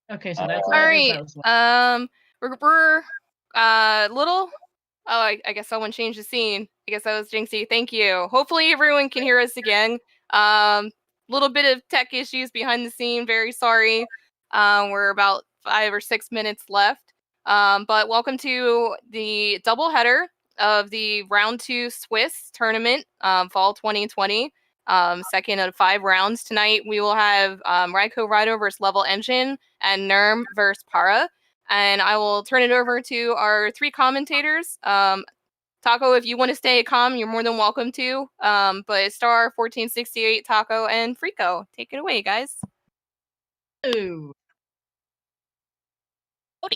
Okay, so that's All right. We're little. Oh, I guess someone changed the scene. I guess that was Jinxie. Thank you. Hopefully everyone can hear us again. Little bit of tech issues behind the scene. Very sorry. We're about 5 or 6 minutes left. But welcome to the doubleheader of the Round 2 Swiss tournament, Fall 2020. Second of 5 rounds tonight. We will have RaikouRider versus levelengine and Neerrm versus Para. And I will turn it over to our 3 commentators. Taco, if you want to stay calm, you're more than welcome to. But Star 1468, Taco, and Frico, take it away, guys. Ooh. All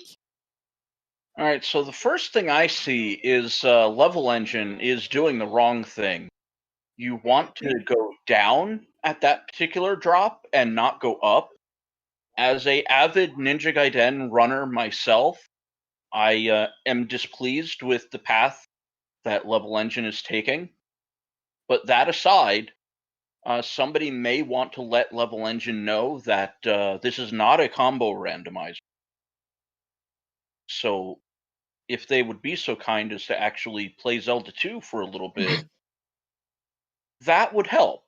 right, so the first thing I see is levelengine is doing the wrong thing. You want to go down at that particular drop and not go up. As a avid Ninja Gaiden runner myself, I am displeased with the path that levelengine is taking. But that aside, somebody may want to let levelengine know that this is not a combo randomizer. So if they would be so kind as to actually play Zelda 2 for a little bit, that would help.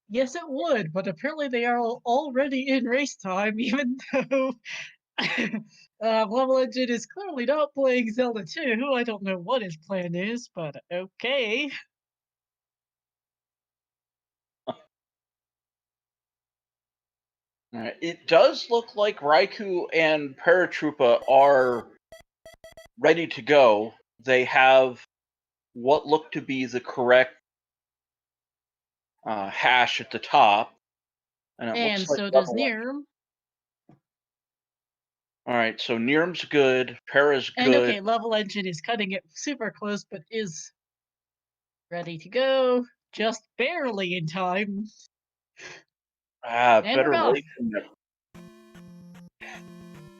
Yes, it would, but apparently they are already in race time, even though levelengine is clearly not playing Zelda 2. I don't know what his plan is, but okay. It does look like Raikou and Paratroopa are ready to go. They have what look to be the correct hash at the top. And looks so like does Neerrm. Alright, so Neerrm's good, Para's good. And okay, levelengine is cutting it super close, but is ready to go. Just barely in time. And better we're late than never.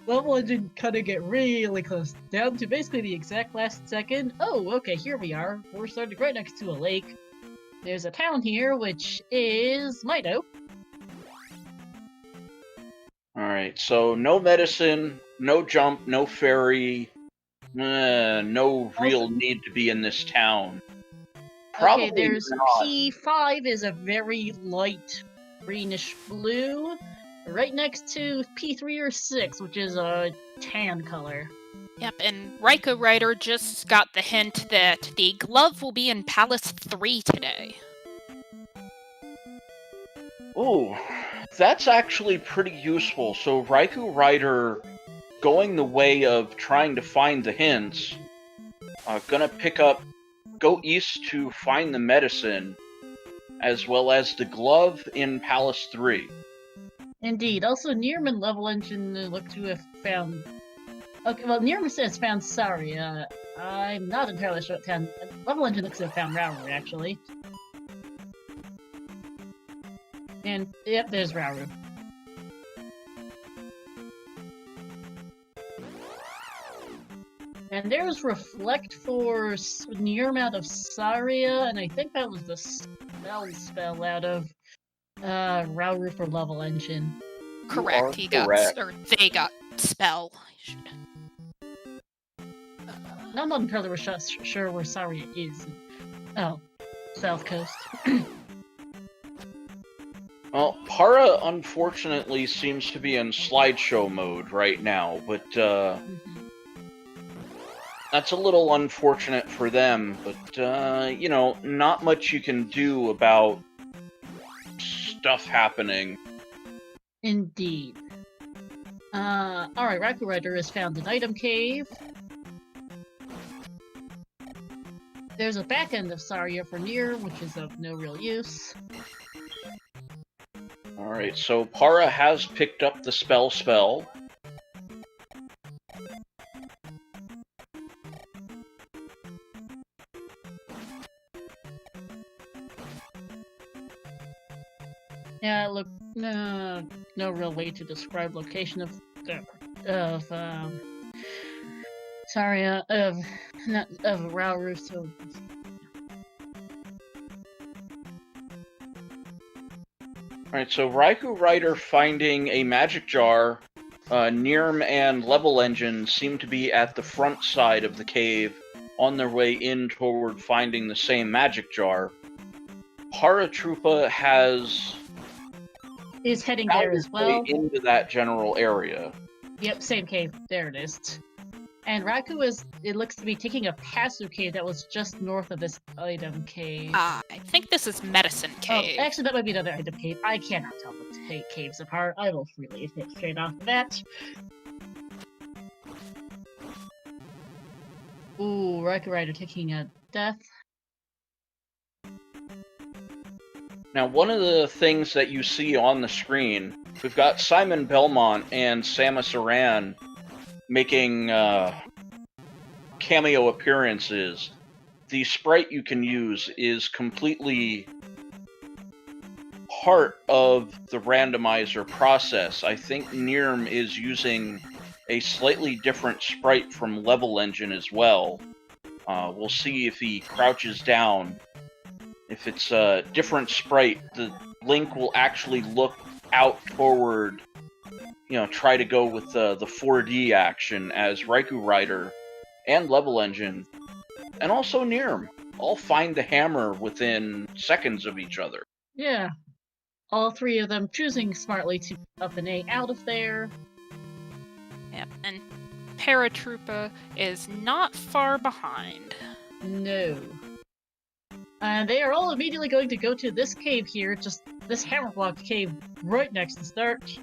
levelengine cutting it really close, down to basically the exact last second. Oh, okay, here we are. We're starting right next to a lake. There's a town here, which is Mido. Alright, so no medicine, no jump, no fairy, no real need to be in this town. Probably okay, there's not. P5 is a very light greenish blue, right next to P3 or 6, which is a tan color. Yep, and RaikouRider just got the hint that the glove will be in Palace 3 today. Ooh, that's actually pretty useful. So RaikouRider, going the way of trying to find the hints, gonna go east to find the medicine, as well as the glove in Palace 3. Indeed. Also, Neerrm and levelengine look to have found... Okay, well, Neerrm says found Saria. I'm not entirely sure what town... levelengine looks to have found Rauru, actually. And, yep, there's Rauru. And there's Reflect for Neerrm out of Saria, and I think that was the spell out of Rauru for levelengine. Correct, they got spell. I'm not entirely sure where Saria is. Oh, South Coast. Well, Para unfortunately seems to be in slideshow mode right now, but that's a little unfortunate for them, but, you know, not much you can do about stuff happening. Indeed. Alright, RaikouRider has found an item cave. There's a back end of Saria for Neerrm, which is of no real use. Alright, so Para has picked up the spell. Yeah, look, no real way to describe location of Saria, of Rauru, so... Alright, so RaikouRider finding a magic jar Neerrm and levelengine seem to be at the front side of the cave, on their way in toward finding the same magic jar. Paratroopa Is heading found there his as way well. into that general area. Yep, same cave. There it is. And Raikou is, it looks to be taking a passive cave that was just north of this item cave. I think this is Medicine Cave. Oh, actually, that might be another item cave. I cannot tell the caves apart. I will freely admit straight off that. Ooh, RaikouRider taking a death. Now, one of the things that you see on the screen, we've got Simon Belmont and Samus Aran making cameo appearances. The sprite you can use is completely part of the randomizer process. I think Neerrm is using a slightly different sprite from levelengine as well. We'll see if he crouches down. If it's a different sprite, the Link will actually look out toward, try to go with the 4D action, as RaikouRider and levelengine, and also Neerrm, all find the hammer within seconds of each other. Yeah. All three of them choosing smartly to up and A out of there. Yep, and Paratroopa is not far behind. No. And they are all immediately going to go to this cave here, just this hammer-blocked cave right next to start.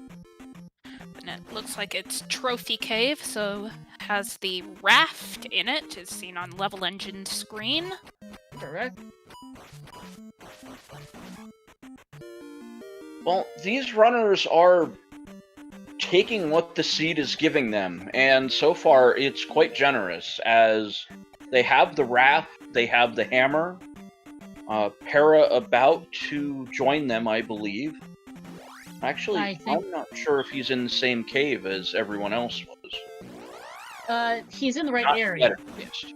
And it looks like it's Trophy Cave, so has the raft in it, as seen on levelengine's screen. Correct. Well, these runners are taking what the seed is giving them, and so far it's quite generous, as they have the raft, they have the hammer. Para about to join them, I believe. Actually, I'm not sure if he's in the same cave as everyone else was. He's in the right Not area. yet, at least.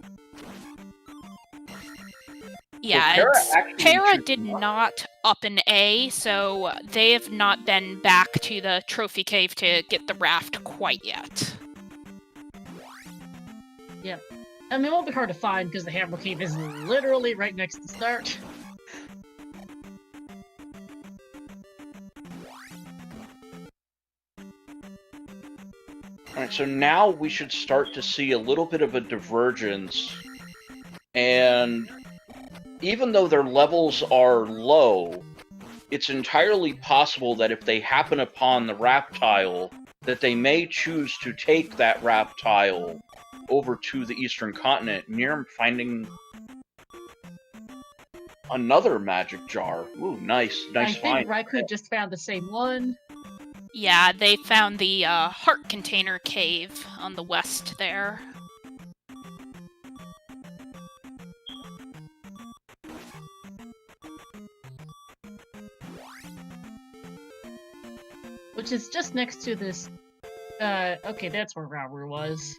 Yeah, So Para did not up an A, so they have not been back to the Trophy Cave to get the raft quite yet. Yep. I mean, it won't be hard to find because the hammer cave is literally right next to start. Alright, so now we should start to see a little bit of a divergence, and even though their levels are low, it's entirely possible that if they happen upon the reptile, that they may choose to take that reptile over to the eastern continent. Neerrm finding another magic jar. Ooh, nice I find. think Raikou just found the same one. Yeah, they found the heart container cave on the west there. Which is just next to this... okay, that's where Rauru was.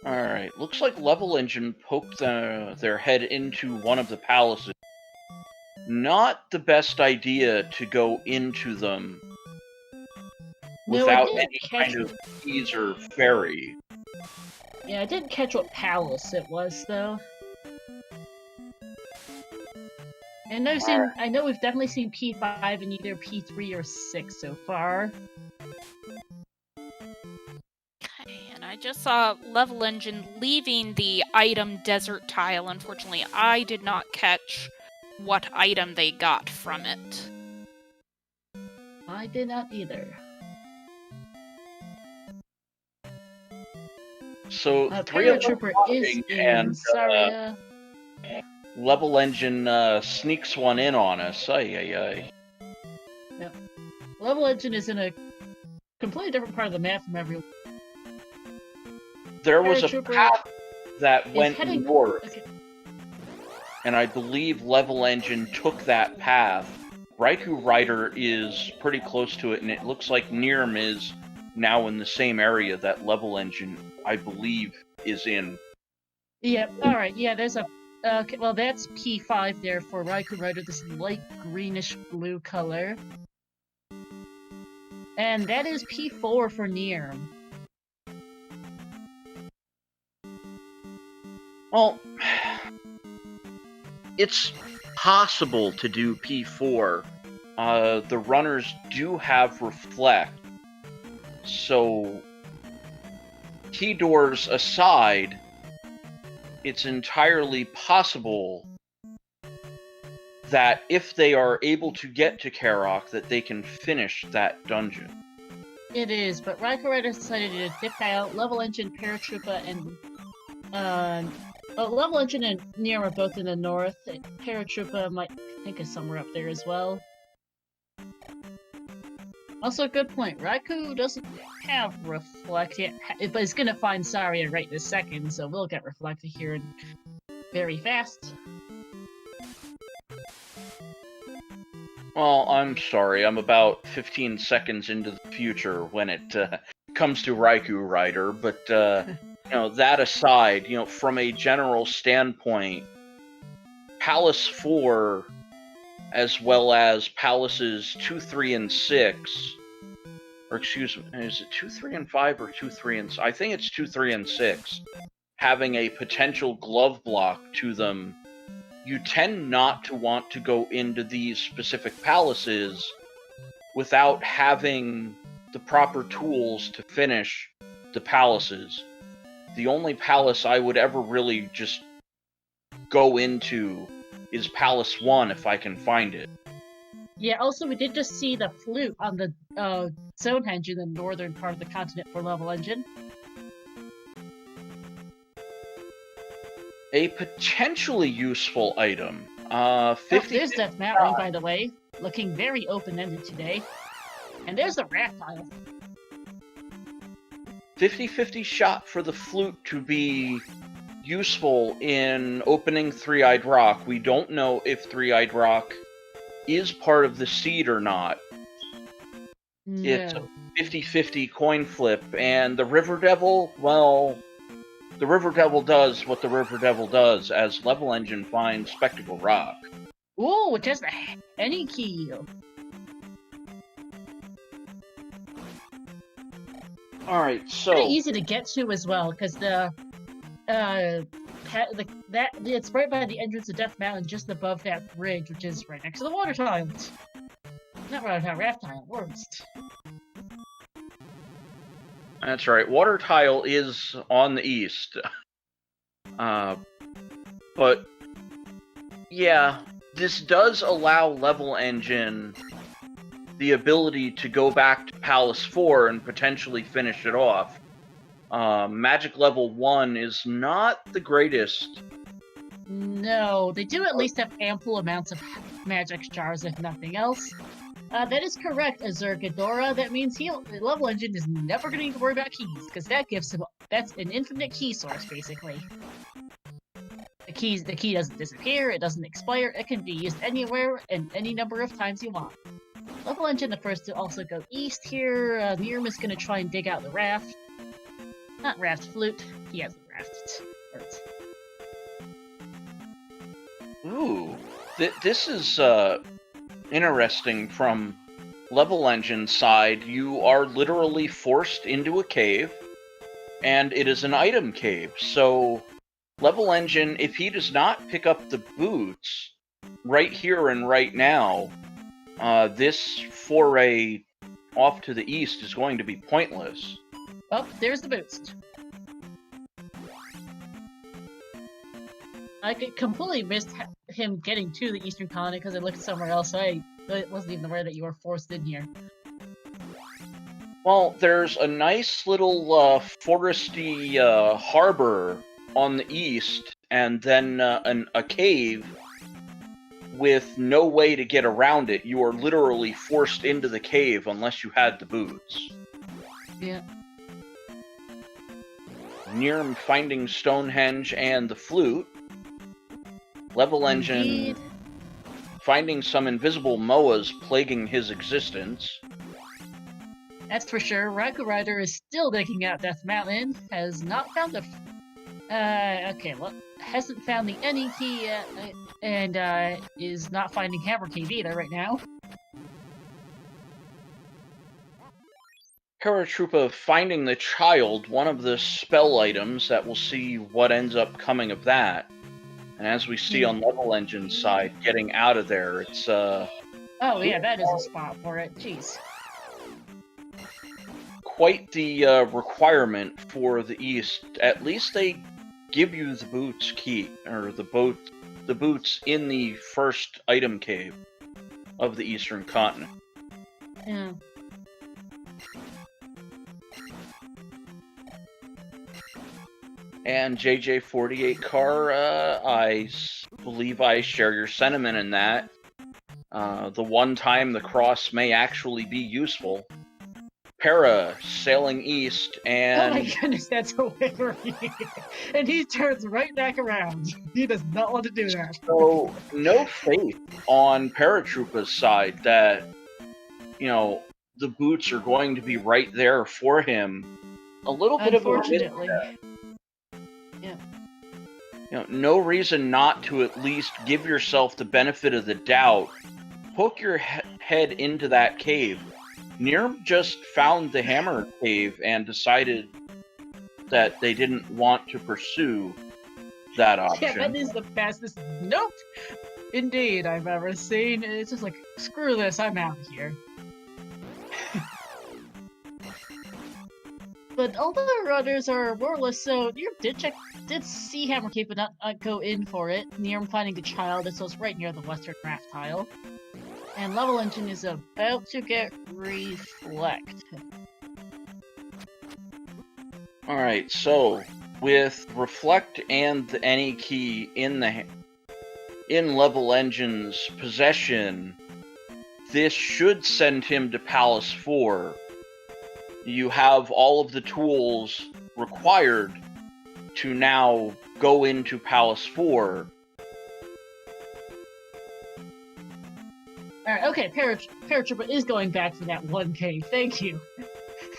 Alright, looks like levelengine poked their head into one of the palaces. Not the best idea to go into them without any kind of keys or ferry. Yeah, I didn't catch what palace it was, though. And I know we've definitely seen P5 in either P3 or 6 so far. Okay, and I just saw levelengine leaving the item desert tile. Unfortunately, I did not catch what item they got from it. I did not either. So three of them Paratroopa is walking, in and Saria. levelengine sneaks one in on us. Ay. Yep. Levelengine is in a completely different part of the map from everyone. There was a Paratroopa path that went heading north, okay. and I believe levelengine took that path. RaikouRider is pretty close to it, and it looks like Neerrm is now in the same area that levelengine, I believe, is in. Yep, alright, yeah, there's a Okay, well that's P5 there for RaikouRider, this light greenish blue color. And that is P4 for Neerrm. Well, it's possible to do P4. The runners do have reflect, so key doors aside, it's entirely possible that if they are able to get to Karok, that they can finish that dungeon. It is, but RaikouRider decided to dip out. Levelengine, Paratroopa, and Levelengine and Neerrm are both in the north. Paratroopa might think is somewhere up there as well. Also, good point. Raikou doesn't have Reflect yet, but it's gonna find Saria right this second, so we'll get Reflected here very fast. Well, I'm sorry, I'm about 15 seconds into the future when it comes to RaikouRider, but, you know, that aside, you know, from a general standpoint, Palace 4, as well as Palaces 2, 3, and 6, or excuse me, is it 2, 3, and 5, or 2, 3, and... I think it's 2, 3, and 6, having a potential glove block to them, you tend not to want to go into these specific palaces without having the proper tools to finish the palaces. The only palace I would ever really just go into is Palace 1 if I can find it. Yeah, also we did just see the flute on the Stonehenge in the northern part of the continent for Levelengine. A potentially useful item. 50. Oh, there's Death Mountain, by the way, looking very open-ended today. And there's the raft tile. 50-50 shot for the flute to be useful in opening Three-Eyed Rock. We don't know if Three-Eyed Rock is part of the seed or not. No. It's a 50-50 coin flip, and the River Devil, well, the River Devil does what the River Devil does as Levelengine finds Spectacle Rock. Ooh, it has the any key. Alright, so... Pretty easy to get to as well, because it's right by the entrance of Death Mountain, just above that bridge, which is right next to the water tiles. Not water tile, raft tile, worms. That's right, water tile is on the east. But, yeah, this does allow Levelengine the ability to go back to Palace 4 and potentially finish it off. Magic level 1 is not the greatest. No, they do at least have ample amounts of magic jars, if nothing else. That is correct, Azurgadora. That means Levelengine is never going to need to worry about keys, because that gives him... That's an infinite key source, basically. The key doesn't disappear, it doesn't expire, it can be used anywhere and any number of times you want. Levelengine the first to also go east here. Neerrm is going to try and dig out the raft. Not raft, flute. He has a raft. Ooh, this is interesting from Levelengine's side. You are literally forced into a cave, and it is an item cave. So Levelengine, if he does not pick up the boots right here and right now, this foray off to the east is going to be pointless. Oh, there's the boost. I completely missed him getting to the eastern colony because I looked somewhere else. I wasn't even aware that you were forced in here. Well, there's a nice little foresty harbor on the east, and then a cave with no way to get around it. You are literally forced into the cave unless you had the boots. Yeah. Neerrm finding Stonehenge and the flute. Levelengine finding some invisible Moas plaguing his existence. That's for sure. RaikouRider is still digging out Death Mountain. Has not found Okay, well, hasn't found the any key yet, and is not finding Hammer Cave either right now. Paratroopa finding the child, one of the spell items that we'll see what ends up coming of that. And as we see on Level Engine's side, getting out of there, it's Oh yeah, that is a spot for it. Jeez. quite the requirement for the East. At least they give you the boots key, or the boots in the first item cave of the Eastern continent. Yeah. And JJ48 Car, I believe I share your sentiment in that. The one time the cross may actually be useful. Para sailing east, and Oh my goodness, that's hilarious. And he turns right back around. He does not want to do that. so no faith on Paratroopa's side that, you know, the boots are going to be right there for him. A little bit of a Unfortunately. Yeah. You know, no reason not to at least give yourself the benefit of the doubt. Hook your head into that cave. Neerrm just found the Hammer Cave and decided that they didn't want to pursue that option. Yeah, that is the fastest nope, indeed, I've ever seen. It's just like, screw this, I'm out of here. But all the runners are more or less so. Neerrm did see Hammer Cave, but not go in for it. Neerrm finding the child, so it's right near the western raft tile. And Level Engine is about to get Reflect. Alright, so with Reflect and the Any key in Level Engine's possession, this should send him to Palace 4. You have all of the tools required to now go into Palace 4. Alright, okay, Paratroopa is going back for that 1K, thank you.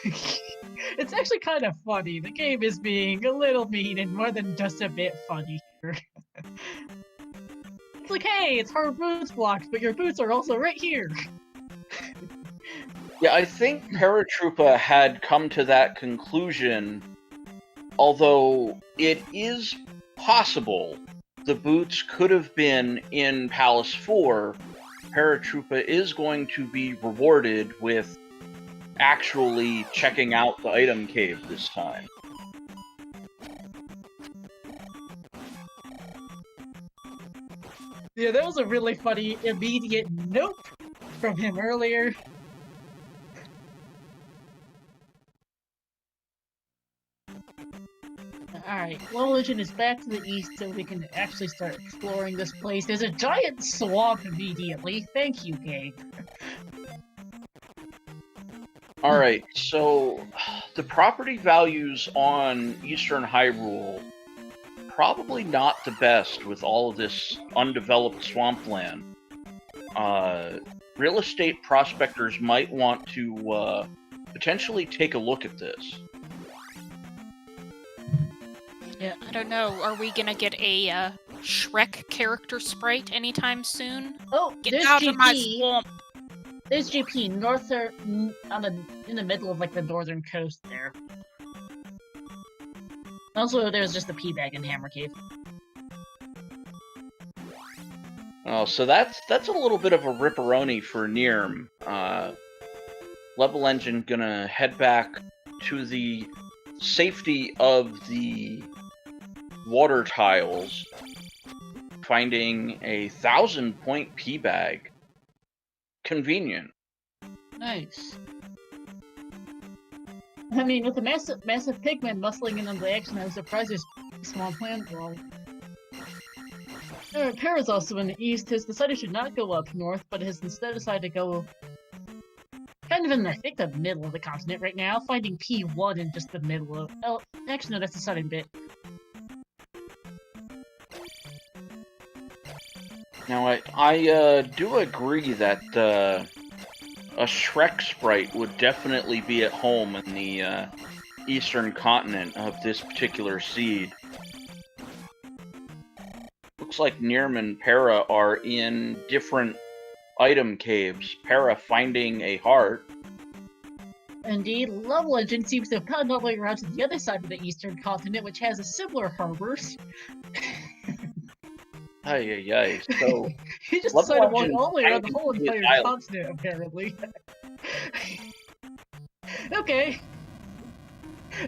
It's actually kind of funny. The game is being a little mean and more than just a bit funny here. It's like, hey, it's hard boots blocked, but your boots are also right here. Yeah, I think Paratroopa had come to that conclusion, although it is possible the boots could have been in Palace 4. Paratroopa is going to be rewarded with actually checking out the item cave this time. Yeah, that was a really funny, immediate nope from him earlier. Alright, Level Engine is back to the east so we can actually start exploring this place. There's a giant swamp immediately. Thank you, Gabe. Alright, so the property values on Eastern Hyrule probably not the best with all of this undeveloped swampland. Real estate prospectors might want to potentially take a look at this. Yeah, I don't know. Are we gonna get a Shrek character sprite anytime soon? Oh, Get there's out GP. of my swamp! There's GP, in the middle of like the northern coast there. Also, there's just the P-Bag and Hammer Cave. Oh, so that's a little bit of a ripperoni for Neerrm. Level Engine gonna head back to the safety of the water tiles, finding a 1,000-point P-Bag. Convenient. Nice. I mean, with the massive pigmen muscling in on the action, I was surprised there's small plant world. Para's also in the east. Has decided to not go up north, but has instead decided to go kind of in, I think, the middle of the continent right now, finding P1 in just the middle of... Oh, actually, no, that's the southern bit. Now, I do agree that a Shrek sprite would definitely be at home in the eastern continent of this particular seed. looks like Neerrm and Para are in different item caves. Para finding a heart. Indeed, levelengine seems to have gotten all the way around to the other side of the eastern continent, which has a similar harbors. Ay. So He just Level decided to walk Legend all the way around the might whole be his entire island. continent, apparently. Okay.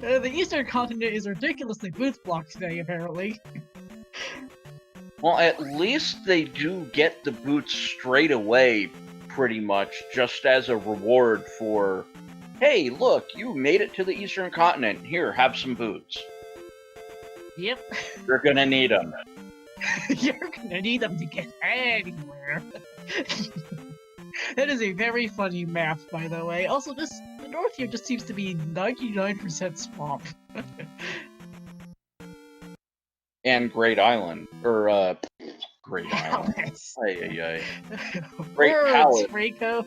The eastern continent is ridiculously boots blocked today, apparently. Well, at least they do get the boots straight away, pretty much, just as a reward for, hey, look, you made it to the eastern continent. Here, have some boots. Yep. You're gonna need them. You're gonna need them to get anywhere. That is a very funny map, by the way. Also, the north here just seems to be 99% swamp. And Great Island. Or, Great Island. Palace. Ay. Great Words, Palace. Raiko.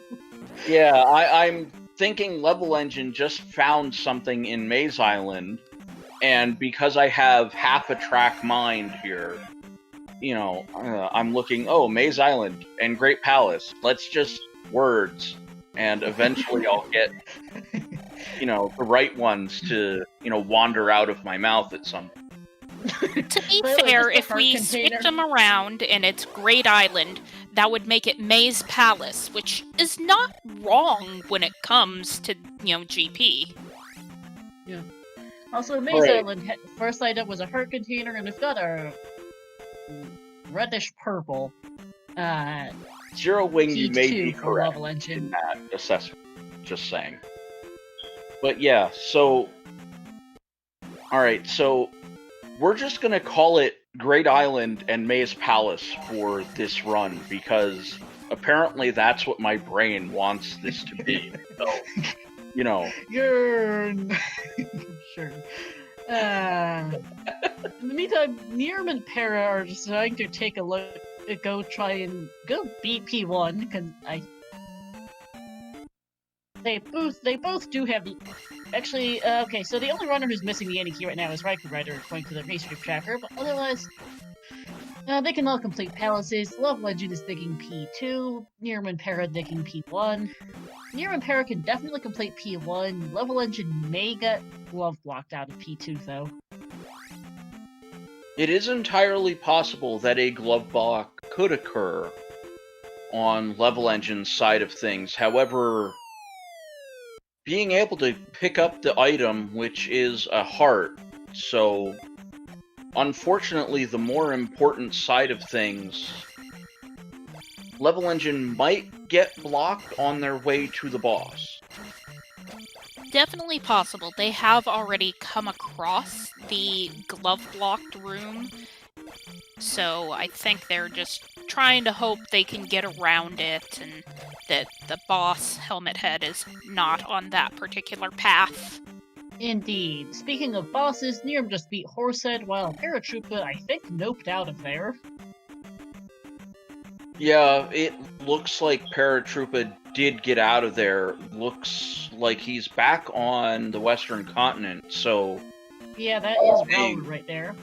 Yeah, I'm thinking Level Engine just found something in Maze Island, and because I have half a track mind here, you know, I'm looking, oh, Maze Island and Great Palace, let's just words, and eventually I'll get, you know, the right ones to, you know, wander out of my mouth at some point. To be Well, fair, just a if heart we container. switch them around and it's Great Island, that would make it Maze Palace, which is not wrong when it comes to, GP. Also, Maze Right. Island, first item was a heart container, and it's got a reddish purple. Zero Wing, you may be P2 for correct level in engine. that assessment, just saying. But yeah, so... Alright, so we're just gonna call it Great Island and Maze Palace for this run, because apparently that's what my brain wants this to be. So, you know. You're... sure. In the meantime, Neerrm and Para are deciding to take a look, go beat P1, because they both do have the... Actually, okay, so the only runner who's missing the NE key right now is RaikouRider, according to the Racetrip tracker, but otherwise, they can all complete palaces. Levelengine is digging P2, Neerrm and Para digging P1. Neerrm and Para can definitely complete P1. Levelengine may get glove blocked out of P2, though. It is entirely possible that a glove block could occur on Level Engine's side of things. However, being able to pick up the item, which is a heart, so unfortunately the more important side of things, Level Engine might get blocked on their way to the boss. Definitely possible. They have already come across the glove-blocked room, so I think they're just trying to hope they can get around it and that the boss, Helmet Head, is not on that particular path. Indeed. Speaking of bosses, Neerrm just beat Horsehead, while Paratroopa, I think, noped out of there. Yeah, it looks like Paratroopa did get out of there. Looks like he's back on the Western Continent, so... Yeah, that is Raul right there.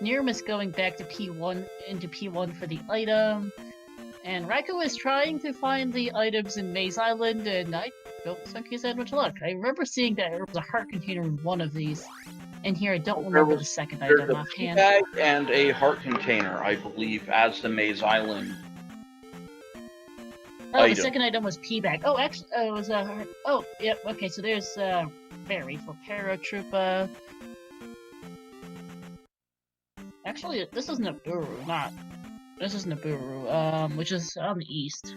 Neerrm is going back to P1, into P1 for the item. And Raikou is trying to find the items in Maze Island, and I don't think he's had much luck. I remember seeing that there was a heart container in one of these. And here I don't remember the second There's item a offhand. bag and a heart container, I believe, as the Maze Island. Oh, the item. second item was P-Bag. Oh, actually, it was a heart... Oh, yep, okay, so there's, Berry for Paratroopa. Actually, this is Naburu, this is Naburu, which is on the east.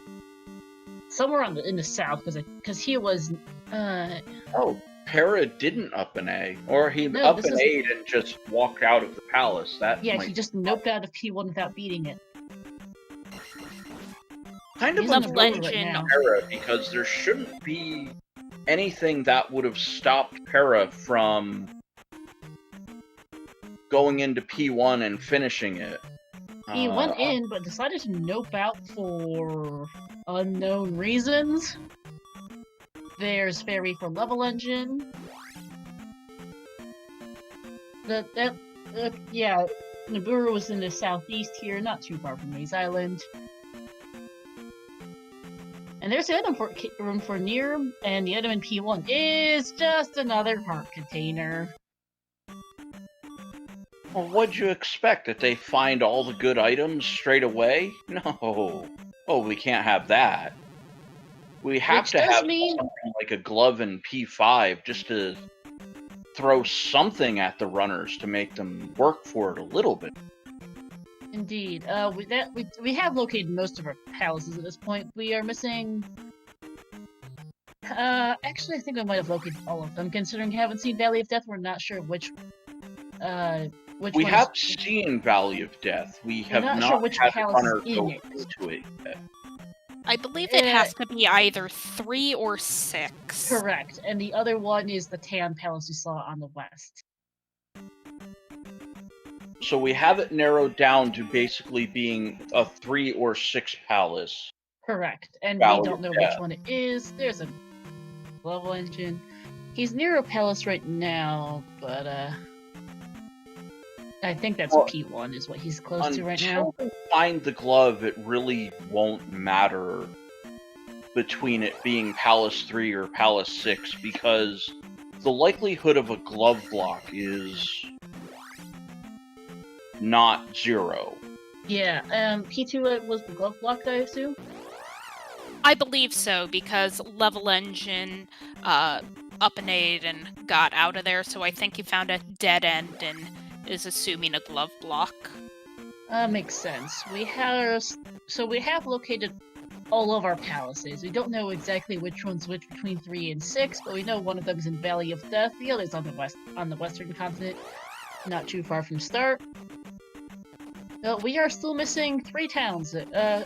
Somewhere in the south, because he was, Oh, Para didn't up an A. Or he No, up this an is- A and just walked out of the palace. That yeah, might he just noped out of P1 without beating it. kind of he's on Level Naburu right Engine. now. Para, because there shouldn't be anything that would have stopped Para from going into P1 and finishing it. He went in, but decided to nope out for unknown reasons. There's Fairy for Level Engine. Yeah, Nibiru is in the southeast here, not too far from Maze Island. And there's the item room for Neerrm, and the item in P1 is just another heart container. Well, what'd you expect? That they find all the good items straight away? No. Oh, we can't have that. We have Which to does have mean- something like a glove in P5 just to throw something at the runners to make them work for it a little bit. Indeed. We have located most of our palaces at this point. We are missing... actually, I think we might have located all of them. Considering we haven't seen Valley of Death, we're not sure which We one have is... seen Valley of Death. We have not not sure which had the palace runner is in go it. into it yet. I believe it has to be either 3 or 6. Correct. And the other one is the Tan Palace we saw on the west. So we have it narrowed down to basically being a 3 or 6 palace. Correct. And Valley we don't of know Death. which one it is. There's a level engine. He's near a palace right now, but I think that's Well, P1 is what he's close to right now. Until we find the glove, it really won't matter between it being Palace 3 or Palace 6, because the likelihood of a glove block is not 0. Yeah, P2 was the glove blocked, I assume? I believe so, because level engine up-and-ate and got out of there, so I think he found a dead end and is assuming a glove block. Makes sense. We have located all of our palaces. We don't know exactly which one's which between 3 and 6, but we know one of them is in Valley of Death, the other's on the western continent, not too far from start. We are still missing 3 towns. I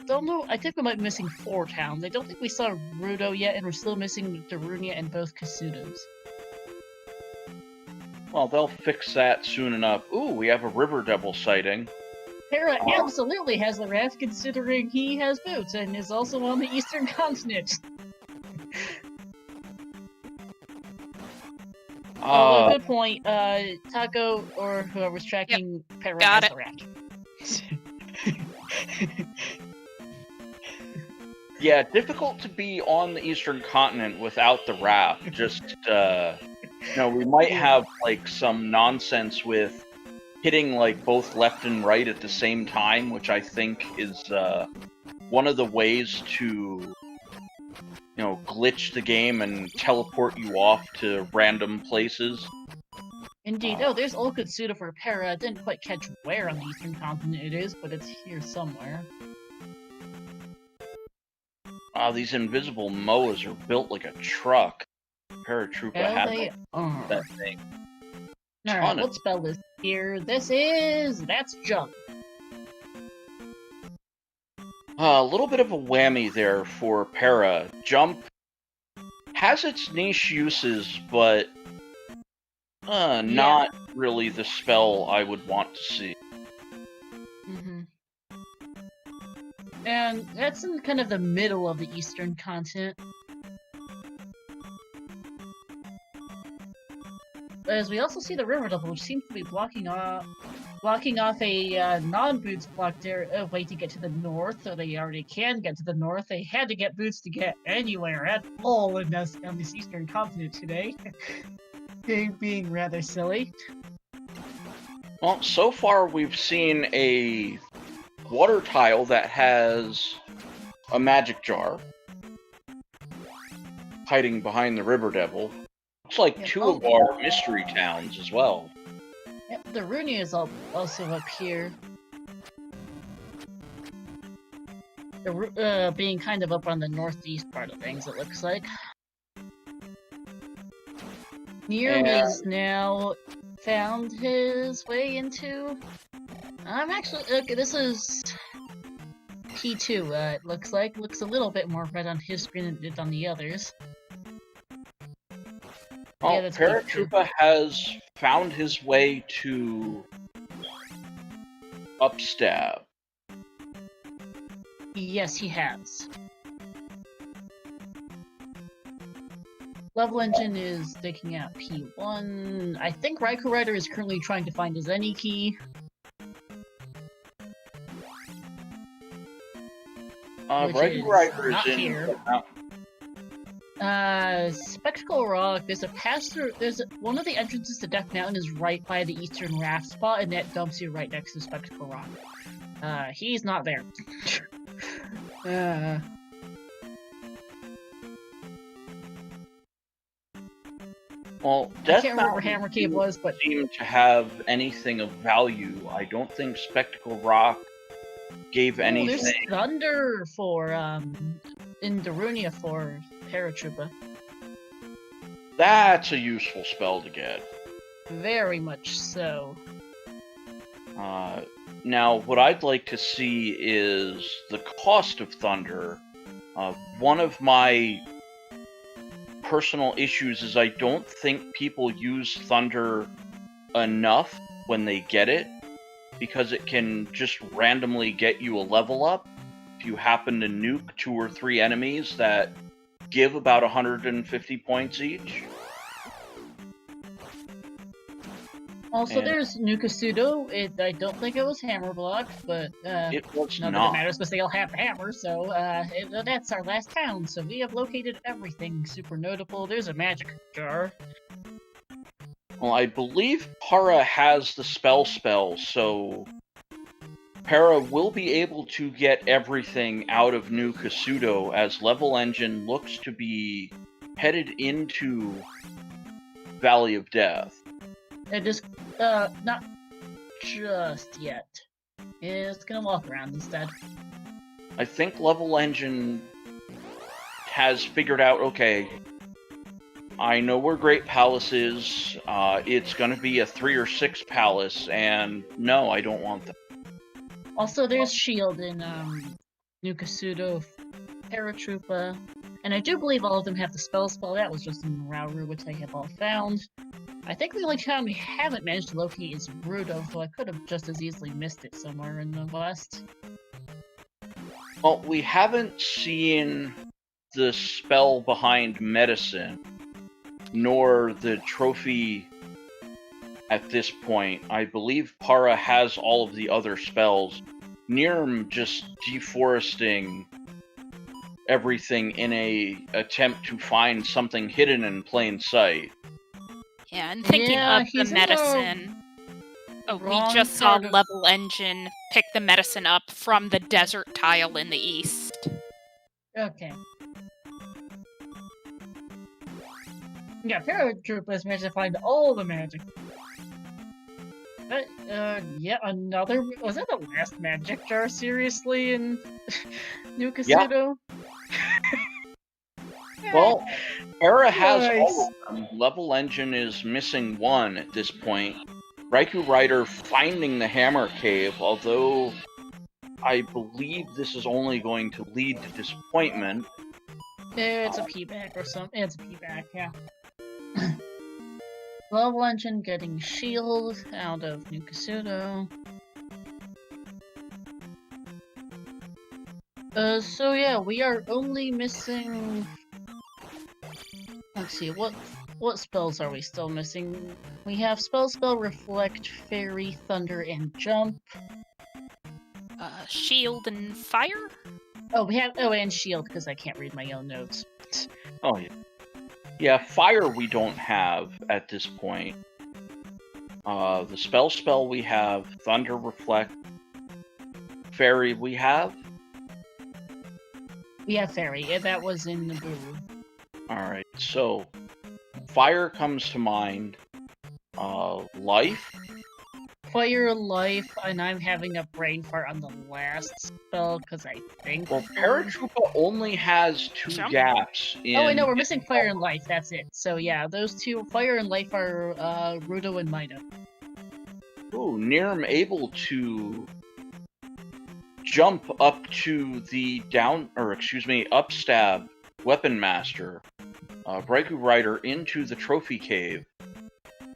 don't know. I think we might be missing 4 towns. I don't think we saw Rudo yet, and we're still missing Darunia and both Kasutos. Well, they'll fix that soon enough. Ooh, we have a River Devil sighting. Para absolutely has the raft, considering he has boots and is also on the eastern continent. Good point. Taco or whoever's tracking Para Got has it. the raft. Yeah, difficult to be on the Eastern Continent without the raft. Just, we might have, like, some nonsense with hitting, like, both left and right at the same time, which I think is, one of the ways to, glitch the game and teleport you off to random places. Indeed. Oh, there's old Katsuda for Para. I didn't quite catch where on the eastern continent it is, but it's here somewhere. Wow, these invisible MOAs are built like a truck. Paratroopa Hell, had they are. that thing. Alright, ton of- let's spell this here. That's junk. A little bit of a whammy there for Para. Jump has its niche uses, but not really the spell I would want to see. Mm-hmm. And that's in kind of the middle of the eastern continent. As we also see the River Devil, which seems to be blocking off a non-boots blocked way to get to the north, so they already can get to the north. They had to get boots to get anywhere at all on this eastern continent today. Being rather silly. Well, so far we've seen a water tile that has a magic jar hiding behind the River Devil. Looks like Yeah, 2 of our mystery towns as well. Yep, the Runia is also up here. Being kind of up on the northeast part of things, it looks like. Neerrm is now found his way into... I'm actually... Okay, this is... P2, it looks like. Looks a little bit more red on his screen than it did on the others. Well, that's Paratroopa has found his way to Upstab. Yes, he has. Level Engine is taking out P1. I think RaikouRider is currently trying to find his any key. RaikouRider not is in here. the mountain. Spectacle Rock, there's a pass-through, one of the entrances to Death Mountain is right by the eastern raft spot, and that dumps you right next to Spectacle Rock. He's not there. Well, I Death can't remember where Mountain Hammer Cave was, but seemed to have anything of value. I don't think Spectacle Rock gave there's anything. Thunder for, in Darunia for Paratroopa. That's a useful spell to get. Very much so. Now, what I'd like to see is the cost of Thunder. One of my personal issues is I don't think people use Thunder enough when they get it, because it can just randomly get you a level up if you happen to nuke 2 or 3 enemies that give about 150 points each. Also, there's Nukasudo. I don't think it was hammer blocked, but It was none not. of it matters because they all have hammer. So that's our last town. So we have located everything super notable. There's a magic jar. Well, I believe Para has the spell, so Para will be able to get everything out of New Kasudo, as Level Engine looks to be headed into Valley of Death. It is not just yet. It's gonna walk around instead. I think Level Engine has figured out, okay, I know where Great Palace is, it's gonna be a 3 or 6 palace, and no, I don't want that. Also, there's Shield in New Kasudo, Paratroopa, and I do believe all of them have the spell. That was just in Rauru, which I have all found. I think the only town we haven't managed to locate is Rudo, so I could have just as easily missed it somewhere in the west. Well, we haven't seen the spell behind medicine, nor the trophy at this point. I believe Para has all of the other spells. Neerrm just deforesting everything in a attempt to find something hidden in plain sight. Yeah, and thinking of the he's in medicine. Oh, we wrong just saw part of- Level Engine pick the medicine up from the desert tile in the east. Okay. Yeah, Paratroopa has managed to find all the magic. But, yeah, another... Was that the last magic jar, seriously, in New Kasudo? Well, Para has Nice. all of them. Level Engine is missing 1 at this point. RaikouRider finding the Hammer Cave, although I believe this is only going to lead to disappointment. It's a P-back or something. It's a P-back, yeah. Level Engine getting Shield out of New Kasudo. So yeah, we are only missing... Let's see, what spells are we still missing? We have Spell, Reflect, Fairy, Thunder, and Jump. Shield and Fire? Oh, we have... Oh, and Shield, because I can't read my own notes. Oh, yeah. Yeah, Fire we don't have at this point. The spell we have, Thunder, Reflect, Fairy we have. We have Fairy, yeah, that was in the Guru. Alright, so Fire comes to mind. Life? Fire, Life, and I'm having a brain fart on the last spell, because I think... Well, Paratroopa only has 2 Jump? gaps in... Oh, I know, we're missing Fire and Life, that's it. So yeah, those two, Fire and Life are Rudo and Mida. Ooh, Neerrm able to jump up to the upstab Weapon Master, RaikouRider into the Trophy Cave,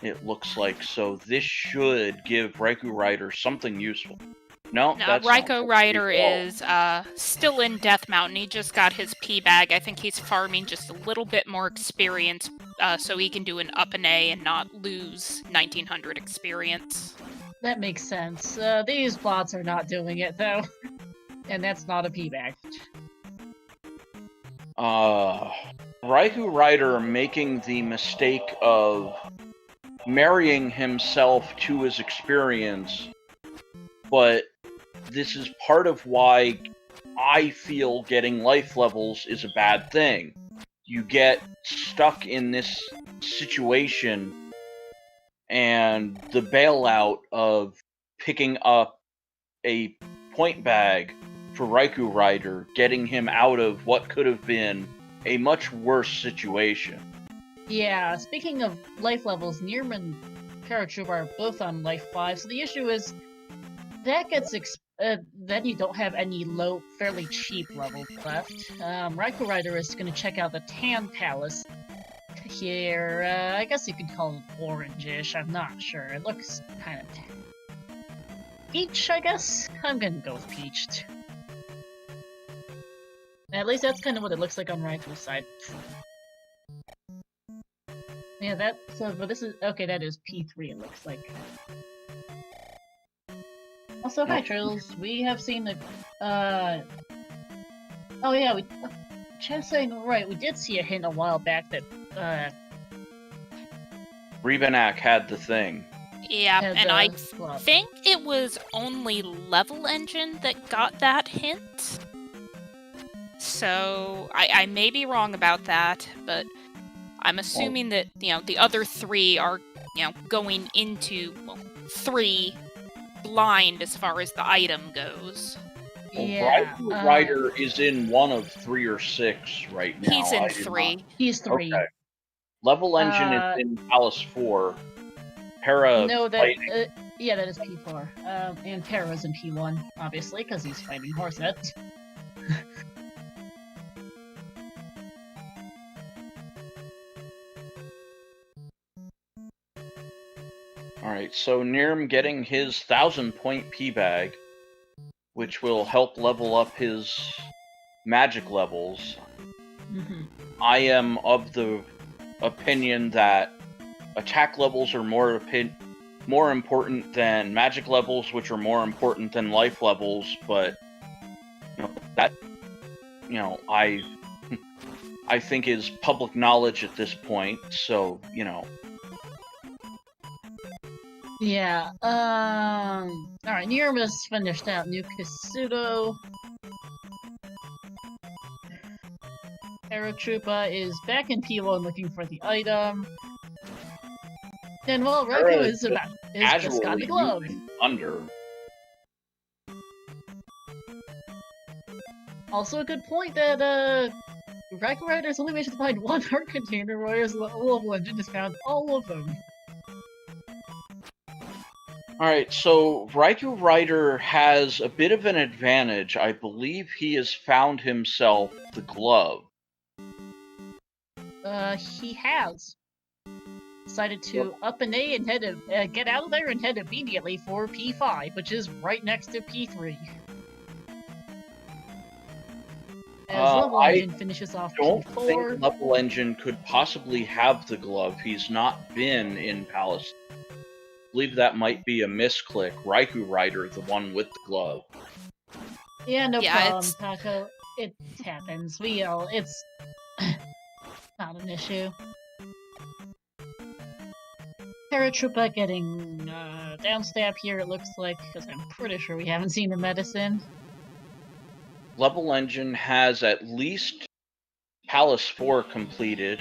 it looks like, so this should give RaikouRider something useful. No, No, that's not RaikouRider is still in Death Mountain. He just got his P bag. I think he's farming just a little bit more experience so he can do an up and A and not lose 1900 experience. That makes sense. These bots are not doing it, though. And that's not a P-bag. RaikouRider making the mistake of marrying himself to his experience, but this is part of why I feel getting life levels is a bad thing. You get stuck in this situation, and the bailout of picking up a point bag for RaikouRider, getting him out of what could have been a much worse situation. Yeah, speaking of life levels, Neerrm and Paratroopa are both on life 5, so the issue is that gets then you don't have any low, fairly cheap levels left. RaikouRider is going to check out the Tan Palace here. I guess you could call it orange-ish, I'm not sure. It looks kind of peach, I guess? I'm gonna go with peach. At least that's kind of what it looks like on Raikou's side. Yeah, but this is, okay, that is P3 it looks like. Also, hi Trills, we have seen the, oh yeah, Chad's saying, right, we did see a hint a while back that, Rebanak had the thing. Yeah, had and the I glove. think it was only Levelengine that got that hint. So, I may be wrong about that, but I'm assuming that, you know, the other three are, you know, going into, well, 3 blind as far as the item goes. Well, Yeah, RaikouRider is in one of 3 or 6 right now. He's in I did 3. not- he's 3. Okay. Levelengine is in Palace 4. Para No, that, fighting. yeah, that is P4. And Para's in P1, obviously, because he's fighting Horset. Alright, so Neerrm getting his 1000-point P-bag, which will help level up his magic levels. Mhm. I am of the opinion that attack levels are more important than magic levels, which are more important than life levels, but you know, that, you know, I think is public knowledge at this point, so, you know. Yeah, alright, Neerrm has finished out New Kasuto. Paratroopa is back in P1 looking for the item. And well, Raikou is just got the Casually glove. using Under. Also a good point that, RaikouRider's only managed to find one heart container, whereas Levelengine has found all of them. Alright, so RaikouRider has a bit of an advantage. I believe he has found himself the glove. He has decided to up an A and head get out of there and head immediately for P5, which is right next to P3. As Levelengine finishes off Don't P4. think Levelengine could possibly have the glove. He's not been in Palace. I believe that might be a misclick. RaikouRider, the one with the glove. Yeah, no Yeah, problem, Taco. It happens. It's not an issue. Paratroopa getting downstab here, it looks like, because I'm pretty sure we haven't seen the medicine. Levelengine has at least Palace 4 completed.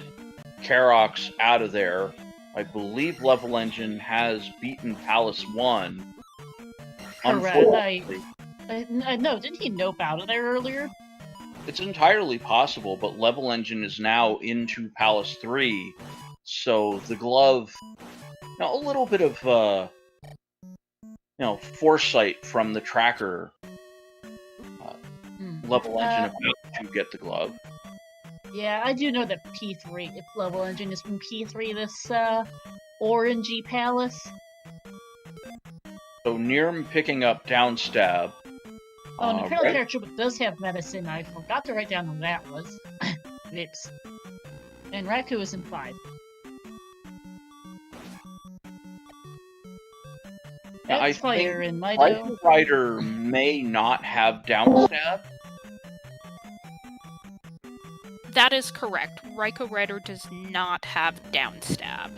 Karok's out of there. I believe Levelengine has beaten Palace 1. Correct. Unfortunately, No, didn't he nope out of there earlier? it's entirely possible, but Levelengine is now into Palace 3, so the glove, you know, a little bit of, foresight from the tracker. Levelengine about to get the glove. Yeah, I do know that P3, if Levelengine is from P3, this, orangey palace. So so Neerrm picking up down stab. Oh, and apparently Right? Paratroopa does have medicine. I forgot to write down what that was. Oops. And Raikou is in 5. Now, I That's fire think in Mido. RaikouRider may not have down stab. That is correct. RaikouRider does not have downstab.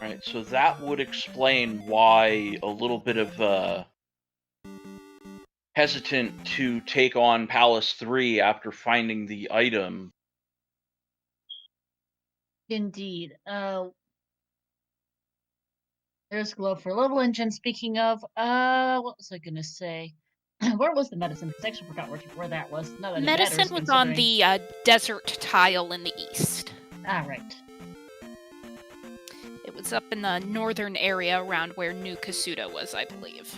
Right, so that would explain why a little bit of hesitant to take on Palace 3 after finding the item. Indeed. There's glove for level engine. Speaking of, what was I gonna say? Where was the medicine? Because I actually forgot where that was. Not that it Medicine matters, was on considering- the desert tile in the east. Ah, right. It was up in the northern area around where New Kasuda was, I believe.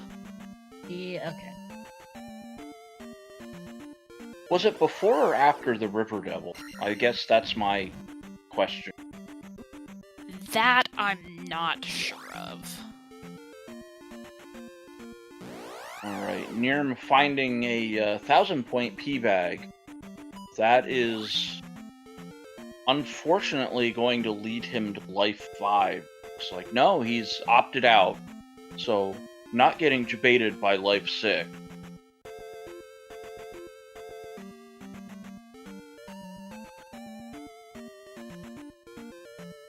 Yeah, okay. Was it before or after the River Devil? I guess that's my question. That I'm not sure of. Alright, Neerrm finding a 1,000-point P-Bag. That is unfortunately going to lead him to life 5. It's like, no, he's opted out. So, not getting debated by life 6.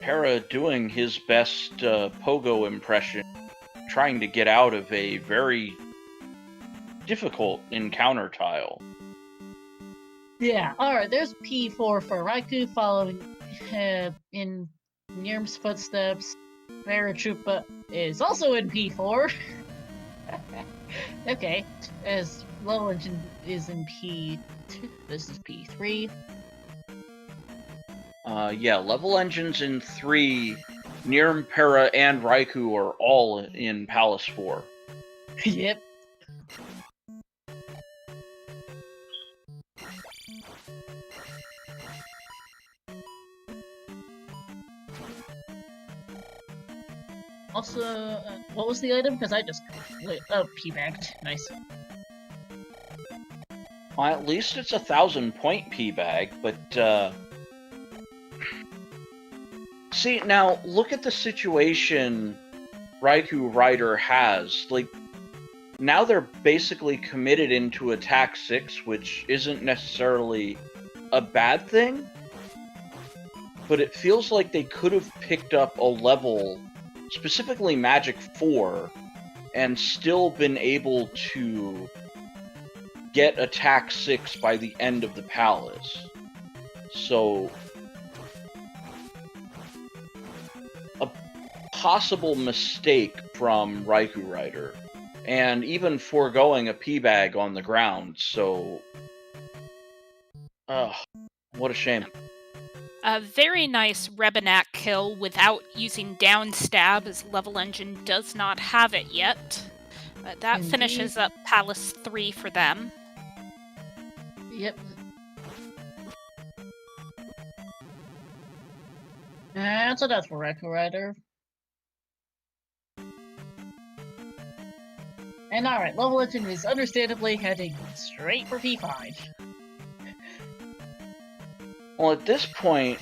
Para doing his best Pogo impression, trying to get out of a very difficult encounter tile. Yeah, alright, there's P4 for Raikou following in Neerrm's footsteps. Paratroopa is also in P4. Okay, as level engine is in P2, this is P3. Yeah, level engines in 3, Neerrm, Para, and Raikou are all in Palace 4. Yep. Also, what was the item? Because I just... Oh, P-bagged. Nice. Well, at least it's a 1,000-point P-Bag, but, see, now, look at the situation RaikouRider has. Like, now they're basically committed into Attack 6, which isn't necessarily a bad thing, but it feels like they could have picked up a level, specifically Magic 4, and still been able to get Attack 6 by the end of the Palace. So, a possible mistake from RaikouRider, and even foregoing a P-Bag on the ground, so... what a shame. A very nice Rebenak kill without using downstab, as level engine does not have it yet. But that Indeed. finishes up Palace 3 for them. Yep. And so that's for RaikouRider. And alright, level engine is understandably heading straight for P5. Well, at this point,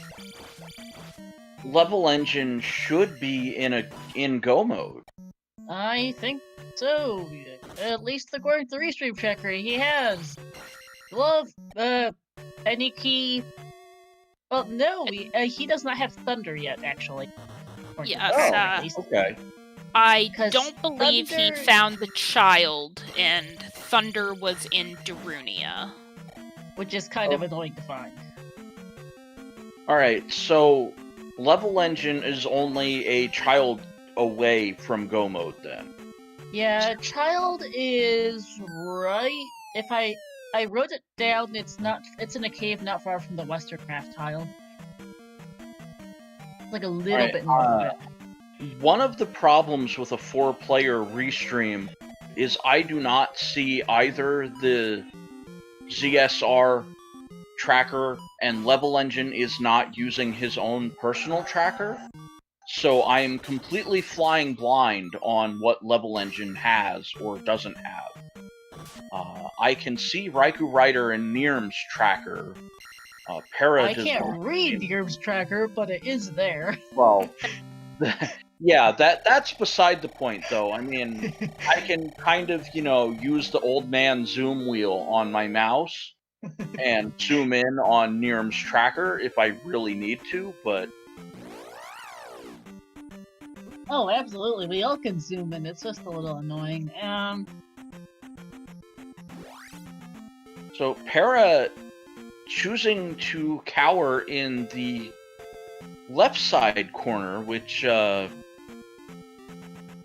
level engine should be in go mode. I think so. At least according to the restream tracker, he has glove, any key. Well, no, he does not have thunder yet, actually. According to the Yes, tracker, at least. Okay. I 'Cause don't believe he Thunder- found the child, and Thunder was in Darunia. Which is kind of annoying to find. Alright, so level engine is only a child away from go mode then. Yeah, child is right. If I wrote it down, it's in a cave not far from the western half tile. Like a little Alright, bit north of it. One of the problems with a 4-player restream is I do not see either the ZSR tracker, and level engine is not using his own personal tracker. So I am completely flying blind on what Level Engine has or doesn't have. I can see RaikouRider and Neerrm's tracker. I can't read Neerrm's tracker, but it is there. Well, yeah, that's beside the point, though. I mean, I can kind of, use the old man zoom wheel on my mouse and zoom in on Neerrm's tracker if I really need to, but... Oh, absolutely. We all can zoom in. It's just a little annoying. So, Para choosing to cower in the left side corner, which no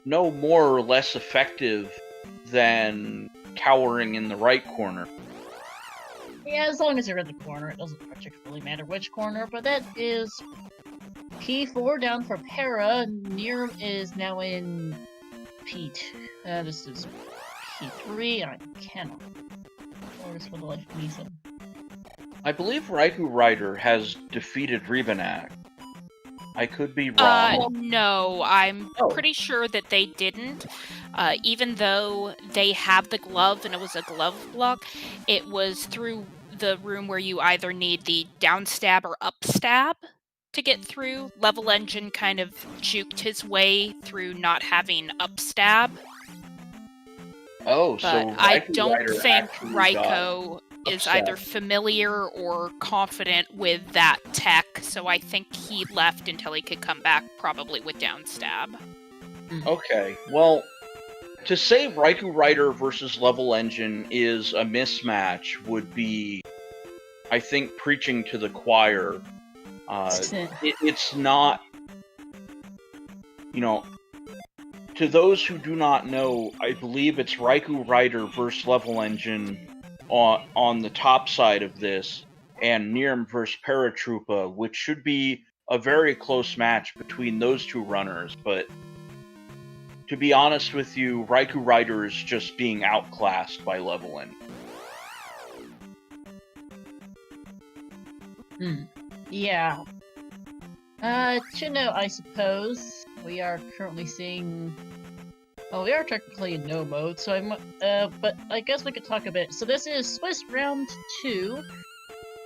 more or less effective than cowering in the right corner. Yeah, as long as you're in the corner, it doesn't particularly matter which corner, but that is P4 down for Para. Neerrm is now in P2. This is P3. I cannot. Or for the life of me, so. I believe RaikouRider has defeated Rebanak. I could be wrong. No, I'm pretty sure that they didn't. Even though they have the glove and it was a glove block, it was through the room where you either need the down stab or up stab to get through. Level Engine kind of juked his way through not having up stab. Oh, But so I don't think actually Raiko is upset. either familiar or confident with that tech, so I think he left until he could come back, probably with down stab. Okay, well, to say RaikouRider versus Level Engine is a mismatch would be, I think, preaching to the choir. It's not, to those who do not know, I believe it's RaikouRider versus Level Engine on the top side of this, and Neerrm versus Paratroopa, which should be a very close match between those two runners, but to be honest with you, RaikouRider is just being outclassed by Level Engine. Yeah. I suppose we are currently seeing. Oh, we are technically in no mode, so but I guess we could talk a bit. So this is Swiss round 2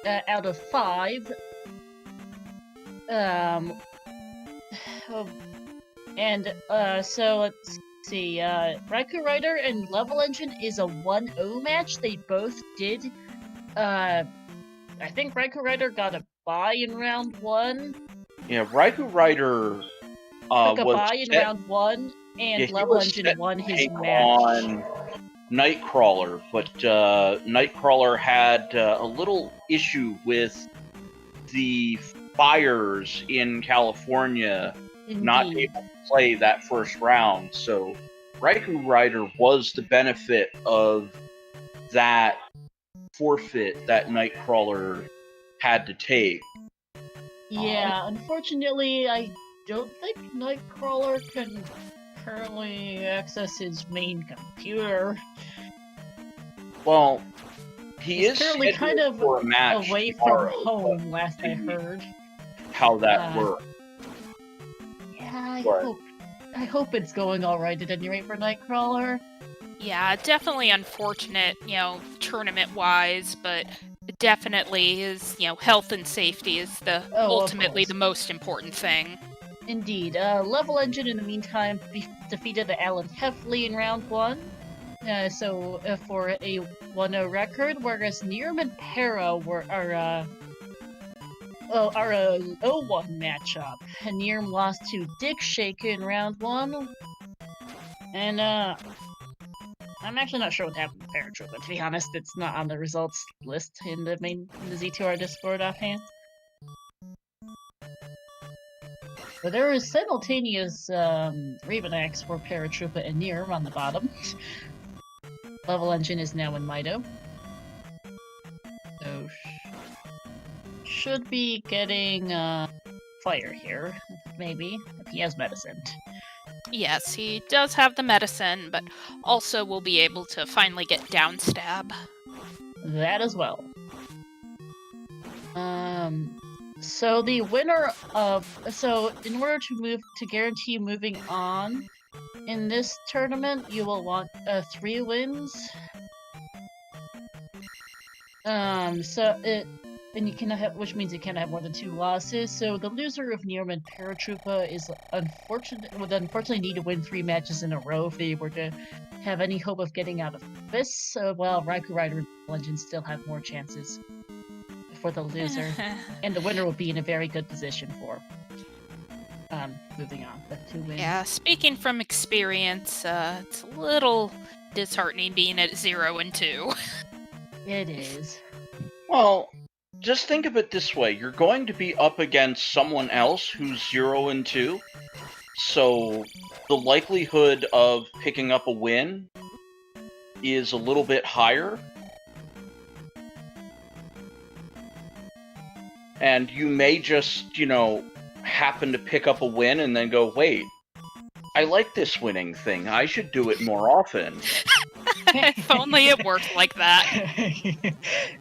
out of 5. So let's see. RaikouRider and Level Engine is a 1-0 match. They both did. I think RaikouRider got a bye in round 1. Yeah, RaikouRider took a bye in round 1, and Level Engine won his match. On Nightcrawler, but Nightcrawler had a little issue with the fires in California. Indeed. Not able to play that first round, so RaikouRider was the benefit of that forfeit that Nightcrawler had to take. Yeah, unfortunately, I don't think Nightcrawler can currently access his main computer. Well, he He's is currently kind of for a match away tomorrow, from home, last I heard. how that worked. Yeah, I hope it's going alright at any rate for Nightcrawler. Yeah, definitely unfortunate, tournament-wise, but definitely his, health and safety is ultimately the most important thing. Indeed. Level Engine, in the meantime, defeated Alan Heffley in round 1. For a 1-0 record, whereas Neerrm and Para are a 0-1 matchup. Neerrm lost to Dick Shake in round 1. And, I'm actually not sure what happened to Paratroopa, to be honest. It's not on the results list in the Z2R Discord offhand. But there is simultaneous Rebanaks for Paratroopa and Neerrm on the bottom. Level Engine is now in Mido. So should be getting fire here, maybe, if he has medicine. Yes, he does have the medicine, but also will be able to finally get down stab. That as well. So the winner of in order to guarantee moving on in this tournament, you will want 3 wins. And you cannot have, which means you cannot have more than 2 losses. So the loser of Neerrm and Paratroopa would unfortunately need to win 3 matches in a row if they were to have any hope of getting out of this. So while RaikouRider and Legend still have more chances for the loser, and the winner will be in a very good position for moving on with 2 wins. Yeah, speaking from experience, it's a little disheartening being at 0 and 2. It is. Well, just think of it this way. You're going to be up against someone else who's 0 and 2. So the likelihood of picking up a win is a little bit higher. And you may just, happen to pick up a win and then go, wait, I like this winning thing. I should do it more often. If only it worked like that.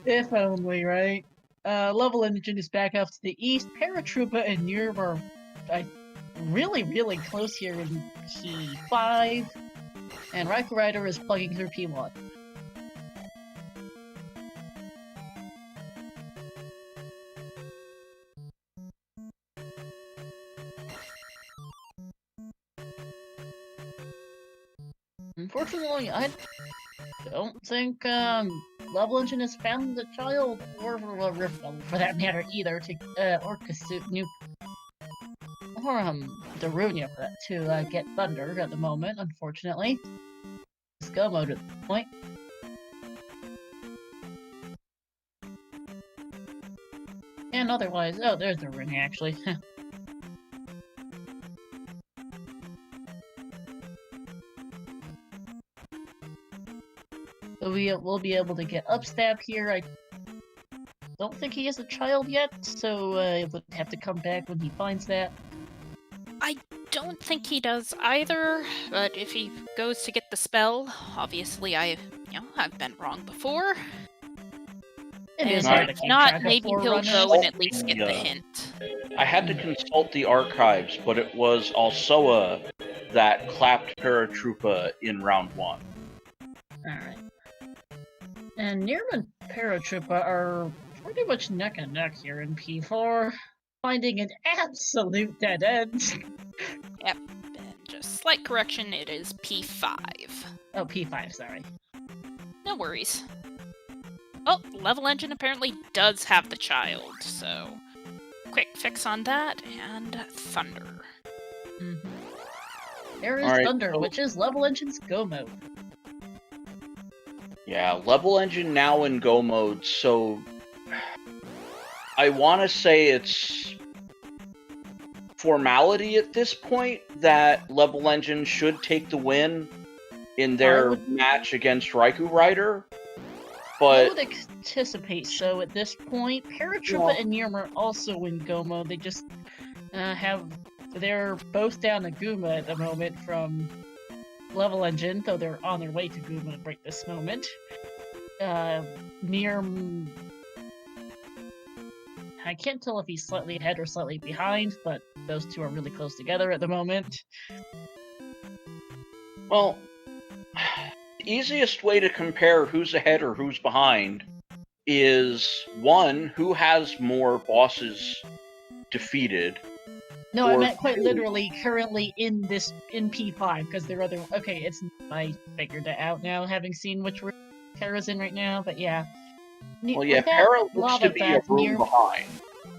If only, right? Levelengine is back off to the east. Paratroopa and Neerrm are really, really close here in P5. And RaikouRider is plugging through P1. Unfortunately, I don't think Levelengine has found the child, or for that matter either, or Darunia for that to get Thunder at the moment. Unfortunately, it's go mode at this point. And otherwise, oh, there's Darunia actually. So we'll be able to get upstab here. I don't think he is a child yet, so we'll have to come back when he finds that. I don't think he does either, but if he goes to get the spell, obviously I've been wrong before. It is And hard to if keep not, track of maybe he'll Forerunners. go and at least get the hint. I had to consult the archives, but it was Alsoa that clapped Paratroopa in round 1. Alright. And Neerrm and Paratroopa are pretty much neck and neck here in P4, finding an absolute dead end. Yep, and just slight correction, it is P5. Oh, P5, sorry. No worries. Oh, Levelengine apparently does have the child, so quick fix on that, and Thunder. There is Alright, Thunder, so- which is Levelengine's go mode. Yeah, Levelengine now in go mode, so I want to say it's formality at this point that Levelengine should take the win in their match against RaikouRider, I but would anticipate so at this point. Paratroopa and Neerrm are also in go mode. They just they're both down to Guma at the moment from Levelengine, though they're on their way to Guma right this moment. Neerrm, I can't tell if he's slightly ahead or slightly behind, but those two are really close together at the moment. well, the easiest way to compare who's ahead or who's behind is, one, who has more bosses defeated. No, I Or meant quite two. literally currently in P5, because there are other. Okay, I figured it out now, having seen which room Kara's in right now, but yeah. Well, yeah, With that Para looks lava to be a bath, room behind.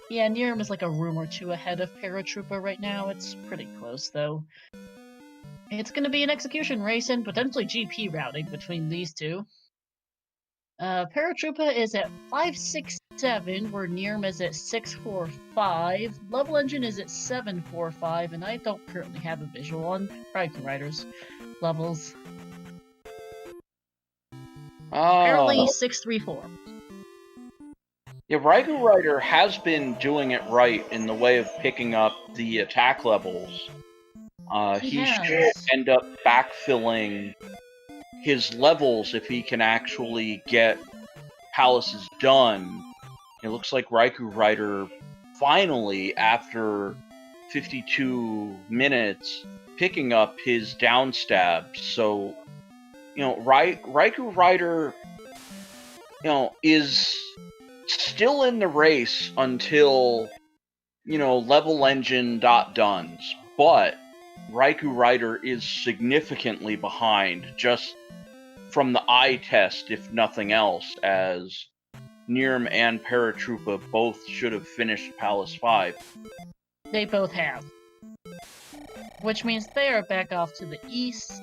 Yeah, Neerrm is like a room or two ahead of Paratroopa right now. It's pretty close, though. It's going to be an execution race and potentially GP routing between these two. Paratroopa is at 567, where Neerrm is at 645. Levelengine is at 745, and I don't currently have a visual on RaikouRider's levels. Apparently 634. Yeah, RaikouRider has been doing it right in the way of picking up the attack levels. He should has. end up backfilling his levels if he can actually get palaces done. It looks like RaikouRider finally, after 52 minutes, picking up his down stab. So, RaikouRider, is still in the race until, levelengine.duns. But RaikouRider is significantly behind, just from the eye test, if nothing else, as Neerrm and Paratroopa both should have finished Palace 5. They both have. Which means they are back off to the east.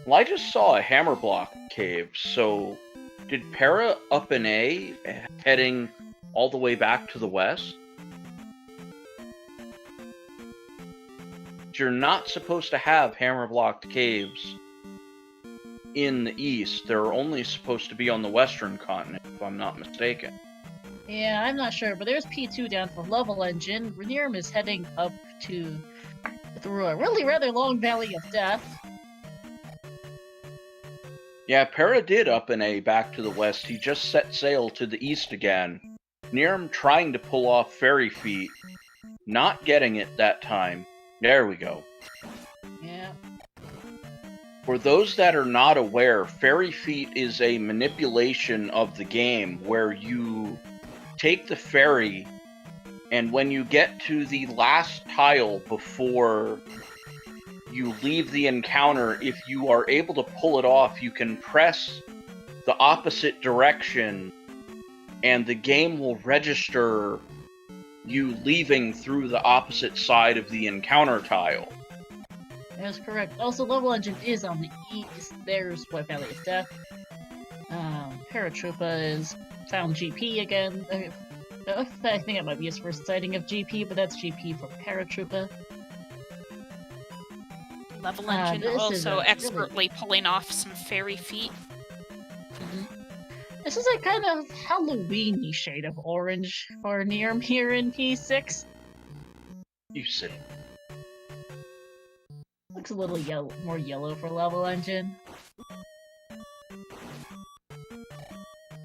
Well, I just saw a hammer block cave, so did Para up an A, heading all the way back to the west? You're not supposed to have hammer-blocked caves in the east. They're only supposed to be on the western continent, if I'm not mistaken. Yeah, I'm not sure, but there's P2 down for Level Engine. Neerrm is heading up through a really rather long Valley of Death. Yeah, Para did up an A back to the west. He just set sail to the east again. Neerrm trying to pull off Fairy Feet, not getting it that time. There we go. Yeah. For those that are not aware, Fairy Feet is a manipulation of the game where you take the fairy, and when you get to the last tile before you leave the encounter, if you are able to pull it off, you can press the opposite direction, and the game will register you leaving through the opposite side of the encounter tile. That's correct. Also, Level Engine is on the east. There's what Valley of Death. Paratroopa is found GP again. I think it might be his first sighting of GP, but that's GP from Paratroopa. Level Engine this is also a expertly pulling off some fairy feet. This is a kind of Halloween-y shade of orange for Neerrm here in P6. You see. Looks a little more yellow for Level Engine.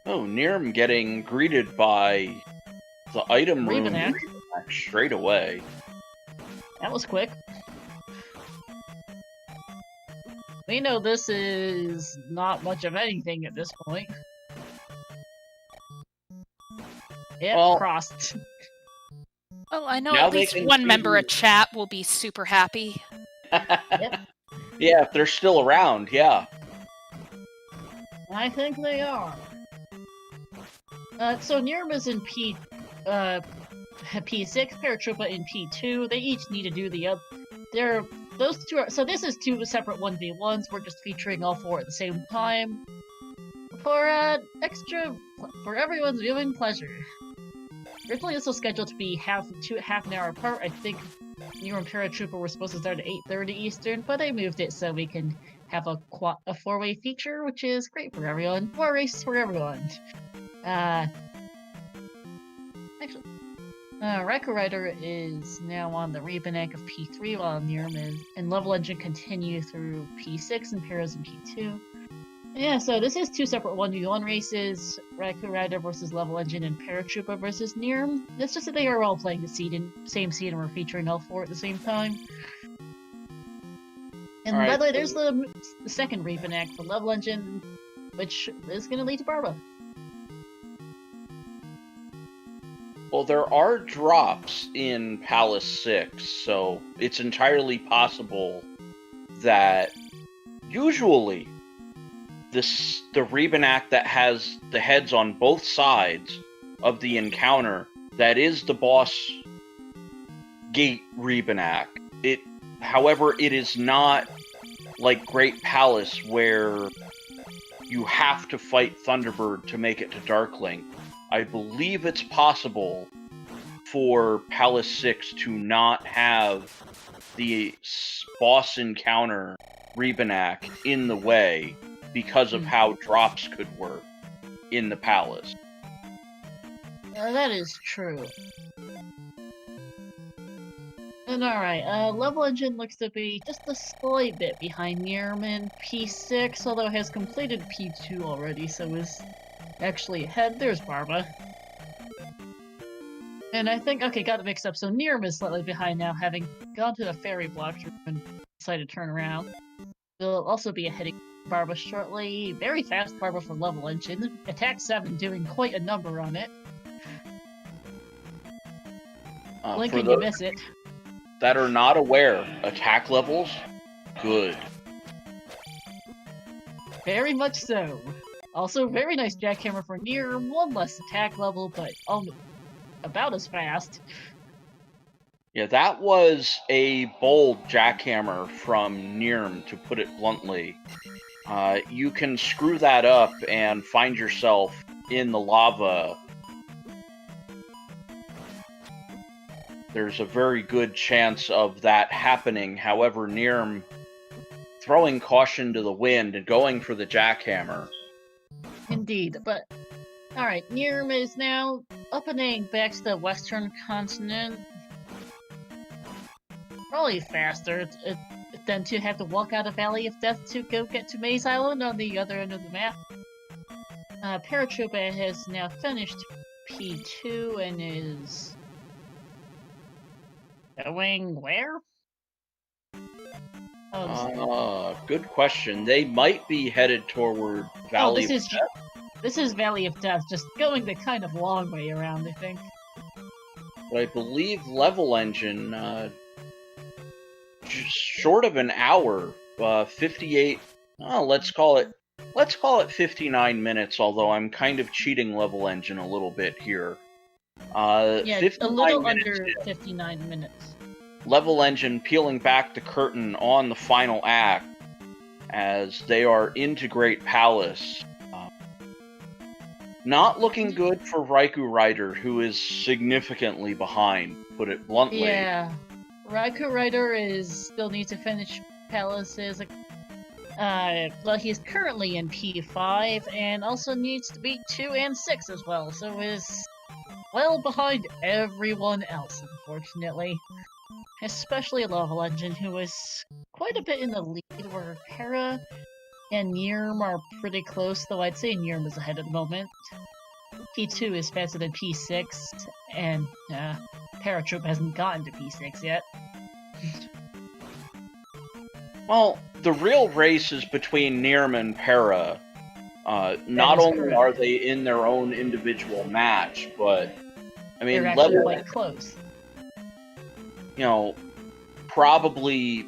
Oh, Neerrm getting greeted by the item room Rebenak. straight away. That was quick. We know this is not much of anything at this point. Yep, Well, crossed. Well, I know Now at they least can one see member you. of chat will be super happy. Yep. Yeah, if they're still around, yeah. I think they are. So Neerrm is in P6, Paratroopa in P2. They each need to do the other. Those two are. So this is two separate 1v1s. We're just featuring all four at the same time for for everyone's viewing pleasure. Originally, this was scheduled to be half an hour apart. I think Neerrm and Paratroopa were supposed to start at 8:30 Eastern, but they moved it so we can have a four-way feature, which is great for everyone. More races for everyone. Actually, RaikouRider is now on the Rebenak of P3, while Neerrm and Level Engine continue through P6 and Para's in P2. Yeah, so this is two separate 1v1 races, RaikouRider versus Level Engine and Paratroopa versus Neerrm. It's just that they are all playing the same seed and we're featuring all four at the same time. And by the way, there's the second Rebenak for Level Engine, which is going to lead to Barba. Well, there are drops in Palace 6, so it's entirely possible that usually the Rebenak that has the heads on both sides of the encounter, that is the boss gate Rebenak. However, it is not like Great Palace where you have to fight Thunderbird to make it to Darkling. I believe it's possible for Palace 6 to not have the boss encounter Rebenak in the way because of how drops could work in the Palace. That is true. And alright, Level Engine looks to be just a slight bit behind Neerrm in P6, although it has completed P2 already, so is actually ahead. There's Barba. And I think, okay, got it mixed up. So Neerrm is slightly behind now, having gone to the ferry block and decided to turn around. Will also be ahead of Barba shortly. Very fast Barba for level engine. Attack 7 doing quite a number on it. Blinking, you miss it. That are not aware, attack levels, good. Very much so. Also, very nice jackhammer for Neerrm. One less attack level, but about as fast. Yeah, that was a bold jackhammer from Neerrm, to put it bluntly. You can screw that up and find yourself in the lava. There's a very good chance of that happening. However, Neerrm throwing caution to the wind and going for the jackhammer. Indeed, but alright, Neerrm is now up and back to the western continent. Probably faster than to have to walk out of Valley of Death to go get to Maze Island on the other end of the map. Paratroopa has now finished P2 and is going where? Good question. They might be headed toward Valley of Death. This is Valley of Death, just going the kind of long way around, I think. But I believe level engine, just short of an hour, 58. Oh, let's call it 59 minutes. Although I'm kind of cheating level engine a little bit here. Yeah, a little under 59 minutes. Level engine peeling back the curtain on the final act as they are into Great Palace. Not looking good for RaikouRider, who is significantly behind, put it bluntly. Yeah, RaikouRider still needs to finish Palaces. Well, he's currently in P5 and also needs to beat 2 and 6 as well, so is well behind everyone else, unfortunately. Especially Level Engine, who is quite a bit in the lead, where Para and Neerrm are pretty close, though I'd say Neerrm is ahead at the moment. P2 is faster than P6, and Paratroopa hasn't gotten to P6 yet. Well, the real race is between Neerrm and Para. Not only are they in their own individual match, but I mean, they're actually quite close. You know, probably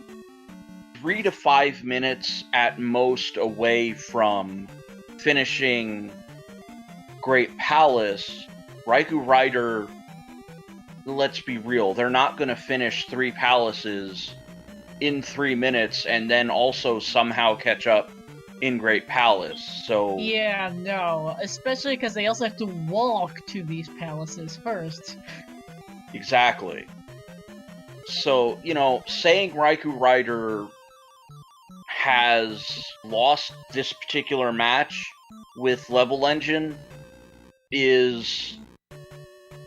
3 to 5 minutes at most away from finishing Great Palace. RaikouRider, let's be real, they're not going to finish 3 palaces in 3 minutes and then also somehow catch up in Great Palace, so... Yeah, no, especially because they also have to walk to these palaces first. Exactly. So, you know, saying RaikouRider has lost this particular match with Level Engine is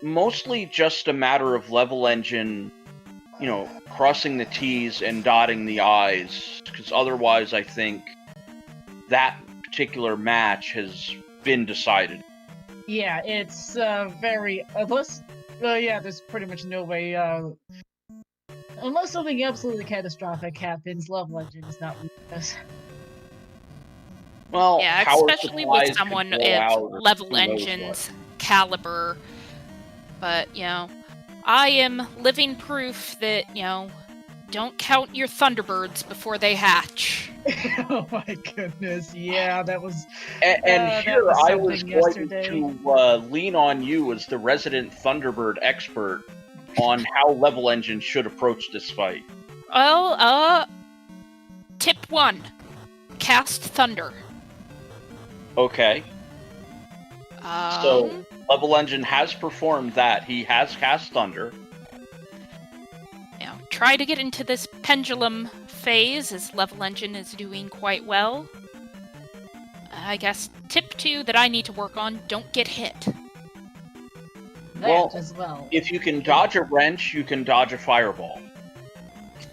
mostly just a matter of Level Engine, you know, crossing the T's and dotting the I's, because otherwise I think that particular match has been decided. Yeah, it's very... Unless... yeah, there's pretty much no way... unless something absolutely catastrophic happens, Level Engine is not winning this. Well, yeah, especially with someone at Level Engine's caliber. But, you know, I am living proof that, you know, don't count your Thunderbirds before they hatch. Oh my goodness, yeah, that was... And here was I was yesterday. going to lean on you as the resident Thunderbird expert on how Level Engine should approach this fight. Well, tip 1. Cast Thunder. Okay. So, Level Engine has performed that. He has cast Thunder. You know, try to get into this pendulum phase, as Level Engine is doing quite well. I guess tip 2 that I need to work on, don't get hit. That as well. If you can dodge a wrench, you can dodge a fireball.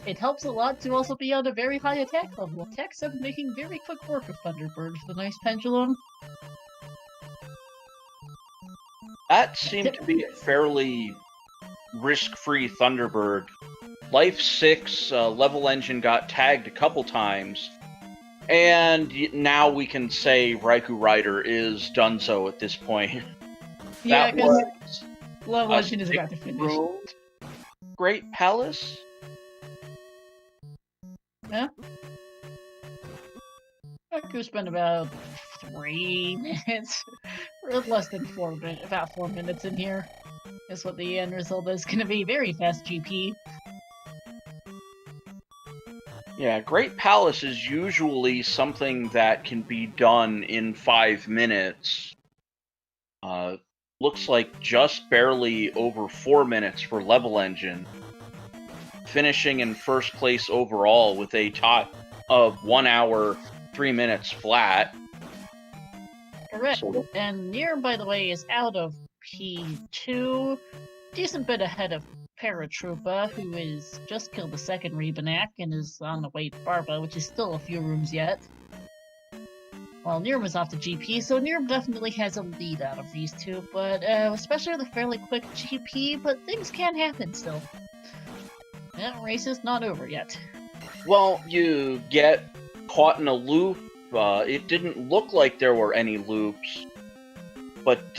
It helps a lot to also be on a very high attack level. Attack 7 making very quick work of Thunderbird with a nice pendulum. That seemed to be a fairly risk-free Thunderbird. Life 6 level engine got tagged a couple times, and now we can say RaikouRider is donezo at this point. Yeah, That because was level a engine is about to finish. room, Great Palace. Yeah. Raikou spent about 3 minutes, or less than 4 minutes, about 4 minutes in here. Is what the end result is going to be. Very fast GP. Yeah, Great Palace is usually something that can be done in 5 minutes. Looks like just barely over 4 minutes for Level Engine, finishing in first place overall with a top of 1 hour, 3 minutes flat. Correct. So, And Neerrm, by the way, is out of P2. Decent bit ahead of Paratroopa, who is just killed the second Rebanak and is on the way to Barba, which is still a few rooms yet. Well, Neerrm is off to GP, so Neerrm definitely has a lead out of these two, but especially the fairly quick GP, but things can happen still. That race is not over yet. well, you get caught in a loop. It didn't look like there were any loops, but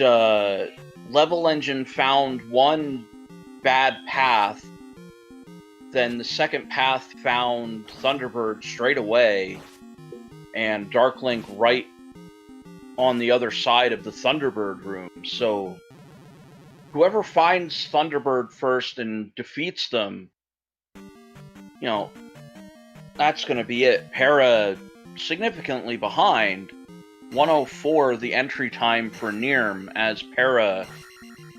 Level Engine found one bad path. Then the second path found Thunderbird straight away, and Darklink right on the other side of the Thunderbird room. So whoever finds Thunderbird first and defeats them, you know, that's going to be it. Para significantly behind. 104 the entry time for Neerrm, as Para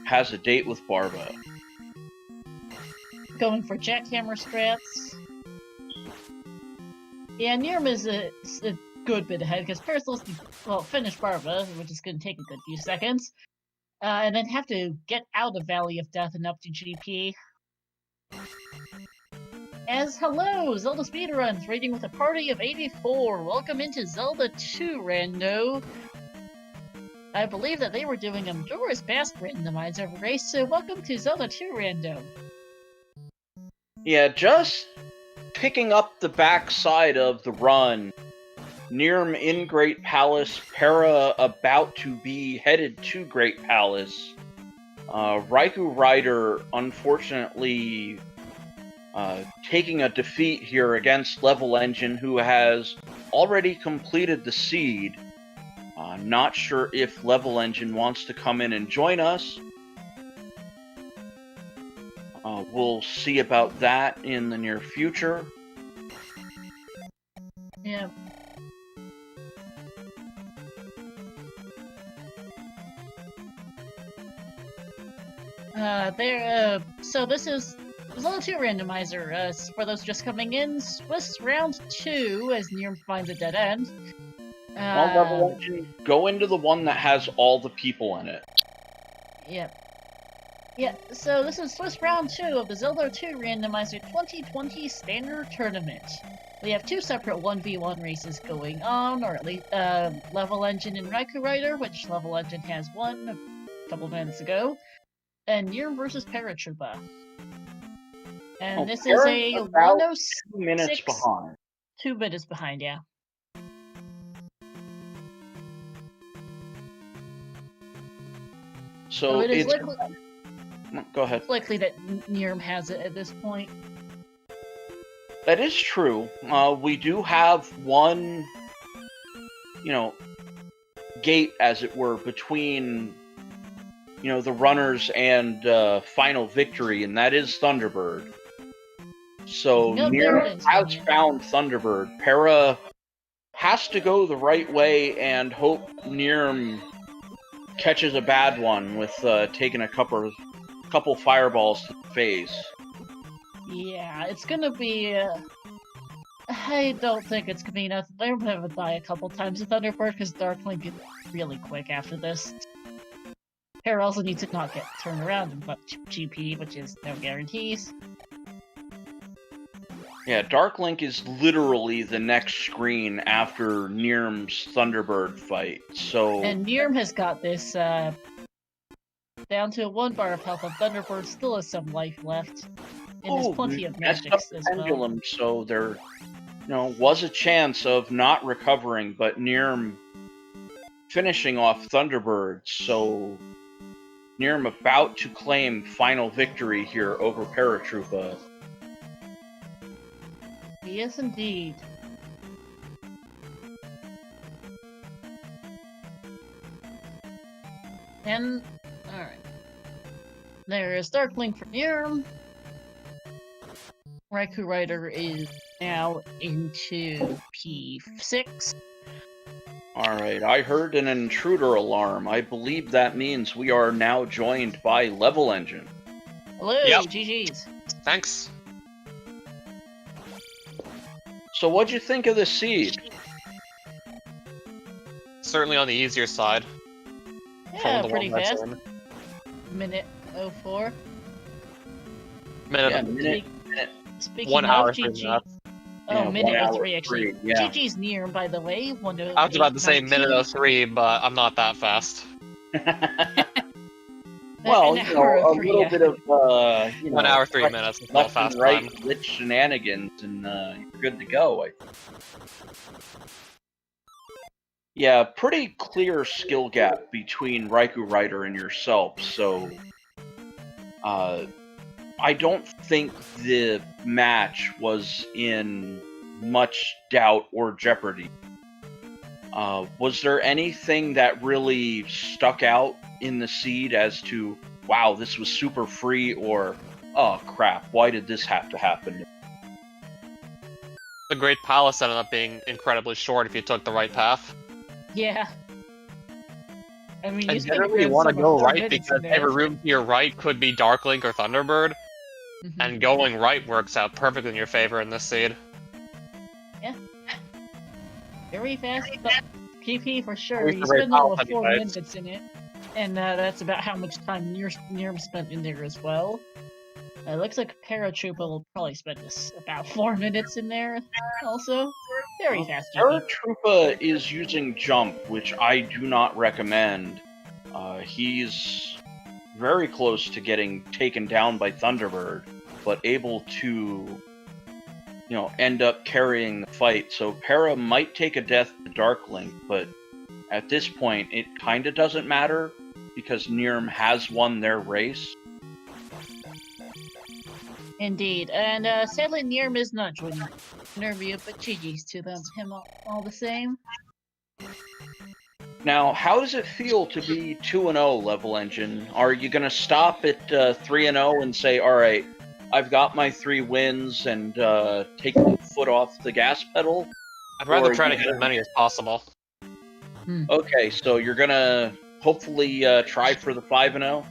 has a date with Barba. Going for jackhammer strats. Yeah, Neerrm is a good bit ahead, because Para's supposed to, finish Barba, which is going to take a good few seconds, and then have to get out of Valley of Death and up to GP. As hello, ZeldaSpeedRuns, raiding with a party of 84. Welcome into Zelda 2, Rando. I believe that they were doing a Majora's Mask randomizer race, so welcome to Zelda 2, Rando. Yeah, just picking up the backside of the run. Neerrm in Great Palace, Para about to be headed to Great Palace. RaikouRider, unfortunately, taking a defeat here against Level Engine, who has already completed the seed. Not sure if Level Engine wants to come in and join us. We'll see about that in the near future. Yeah. So this is Zelda 2 randomizer. For those just coming in, Swiss round 2 as Neerrm finds a dead end. Well, Level Engine, go into the one that has all the people in it. Yep. Yeah, so this is Swiss round 2 of the Zelda 2 randomizer 2020 standard tournament. We have 2 separate 1v1 races going on, or at least Level Engine and RaikouRider, which Level Engine has won a couple minutes ago, and Neerrm versus Paratroopa. And this is a about 106. 2 minutes behind. 2 minutes behind, yeah. So it is it's... likely, Go ahead. likely that Neerrm has it at this point. That is true. We do have one, gate, as it were, between, the runners and final victory, and that is Thunderbird. So Neerrm has found Thunderbird. Para has to go the right way and hope Neerrm catches a bad one with taking a couple fireballs to the face. Yeah, it's gonna be. I don't think it's gonna be enough. They're gonna die a couple times with Thunderbird because Darklink is really quick after this. Para also needs to not get turned around and butt GP, which is no guarantees. Yeah, Darklink is literally the next screen after Neerrm's Thunderbird fight. So And Neerrm has got this down to 1 bar of health, and Thunderbird still has some life left. And there's plenty of messed up magics the as well. pendulum, so there, was a chance of not recovering, but Neerrm finishing off Thunderbird, so Neerrm about to claim final victory here over Paratroopa. Yes, indeed. And, alright. There is Darkling for Neerrm. RaikouRider is now into P6. Alright, I heard an intruder alarm. I believe that means we are now joined by levelengine. Hello, Yep. GG's. Thanks. So what'd you think of the seed? Certainly on the easier side. Yeah, the pretty one that's fast. in. Minute 04. Minute Yeah, of- minute. Speaking 1 of hour, 3 GG. minutes. Oh, Yeah, minute 1 hour, 03 actually. 3, yeah. GG's Neerrm, by the way. I was about to say minute 03, but I'm not that fast. Well, An hour a 03, little yeah. bit of 1 hour, 3 minutes is all left and fast right time. glitch shenanigans, and you're good to go. Yeah, pretty clear skill gap between RaikouRider and yourself, so I don't think the match was in much doubt or jeopardy. Was there anything that really stuck out in the seed as to, wow, this was super free, or, oh crap, why did this have to happen? The Great Palace ended up being incredibly short if you took the right path. Yeah. I mean, And spent a generally you grand want to sum of go 4 right minutes because in there. every room to your right could be Darklink or Thunderbird, Mhm. and going right works out perfectly in your favor in this seed. Very fast, but PP for sure. At least You the Great spend all Palace of 4 anyways. minutes in it. And that's about how much time Neerrm spent in there as well. It looks like Paratroopa will probably spend about 4 minutes in there also. Very fast GP. Paratroopa is using jump, which I do not recommend. He's very close to getting taken down by Thunderbird, but able to, end up carrying the fight. So Para might take a death to Darklink, but at this point, it kinda doesn't matter, because Neerrm has won their race. Indeed. And sadly, Neerrm is not joining the interview, but GG's to him all the same. Now, how does it feel to be 2-0 levelengine? Are you going to stop at 3-0 and say, all right, I've got my 3 wins and take the foot off the gas pedal? I'd rather Or try to you hit as can- many as possible. Okay, so you're going to hopefully try for the 5-0?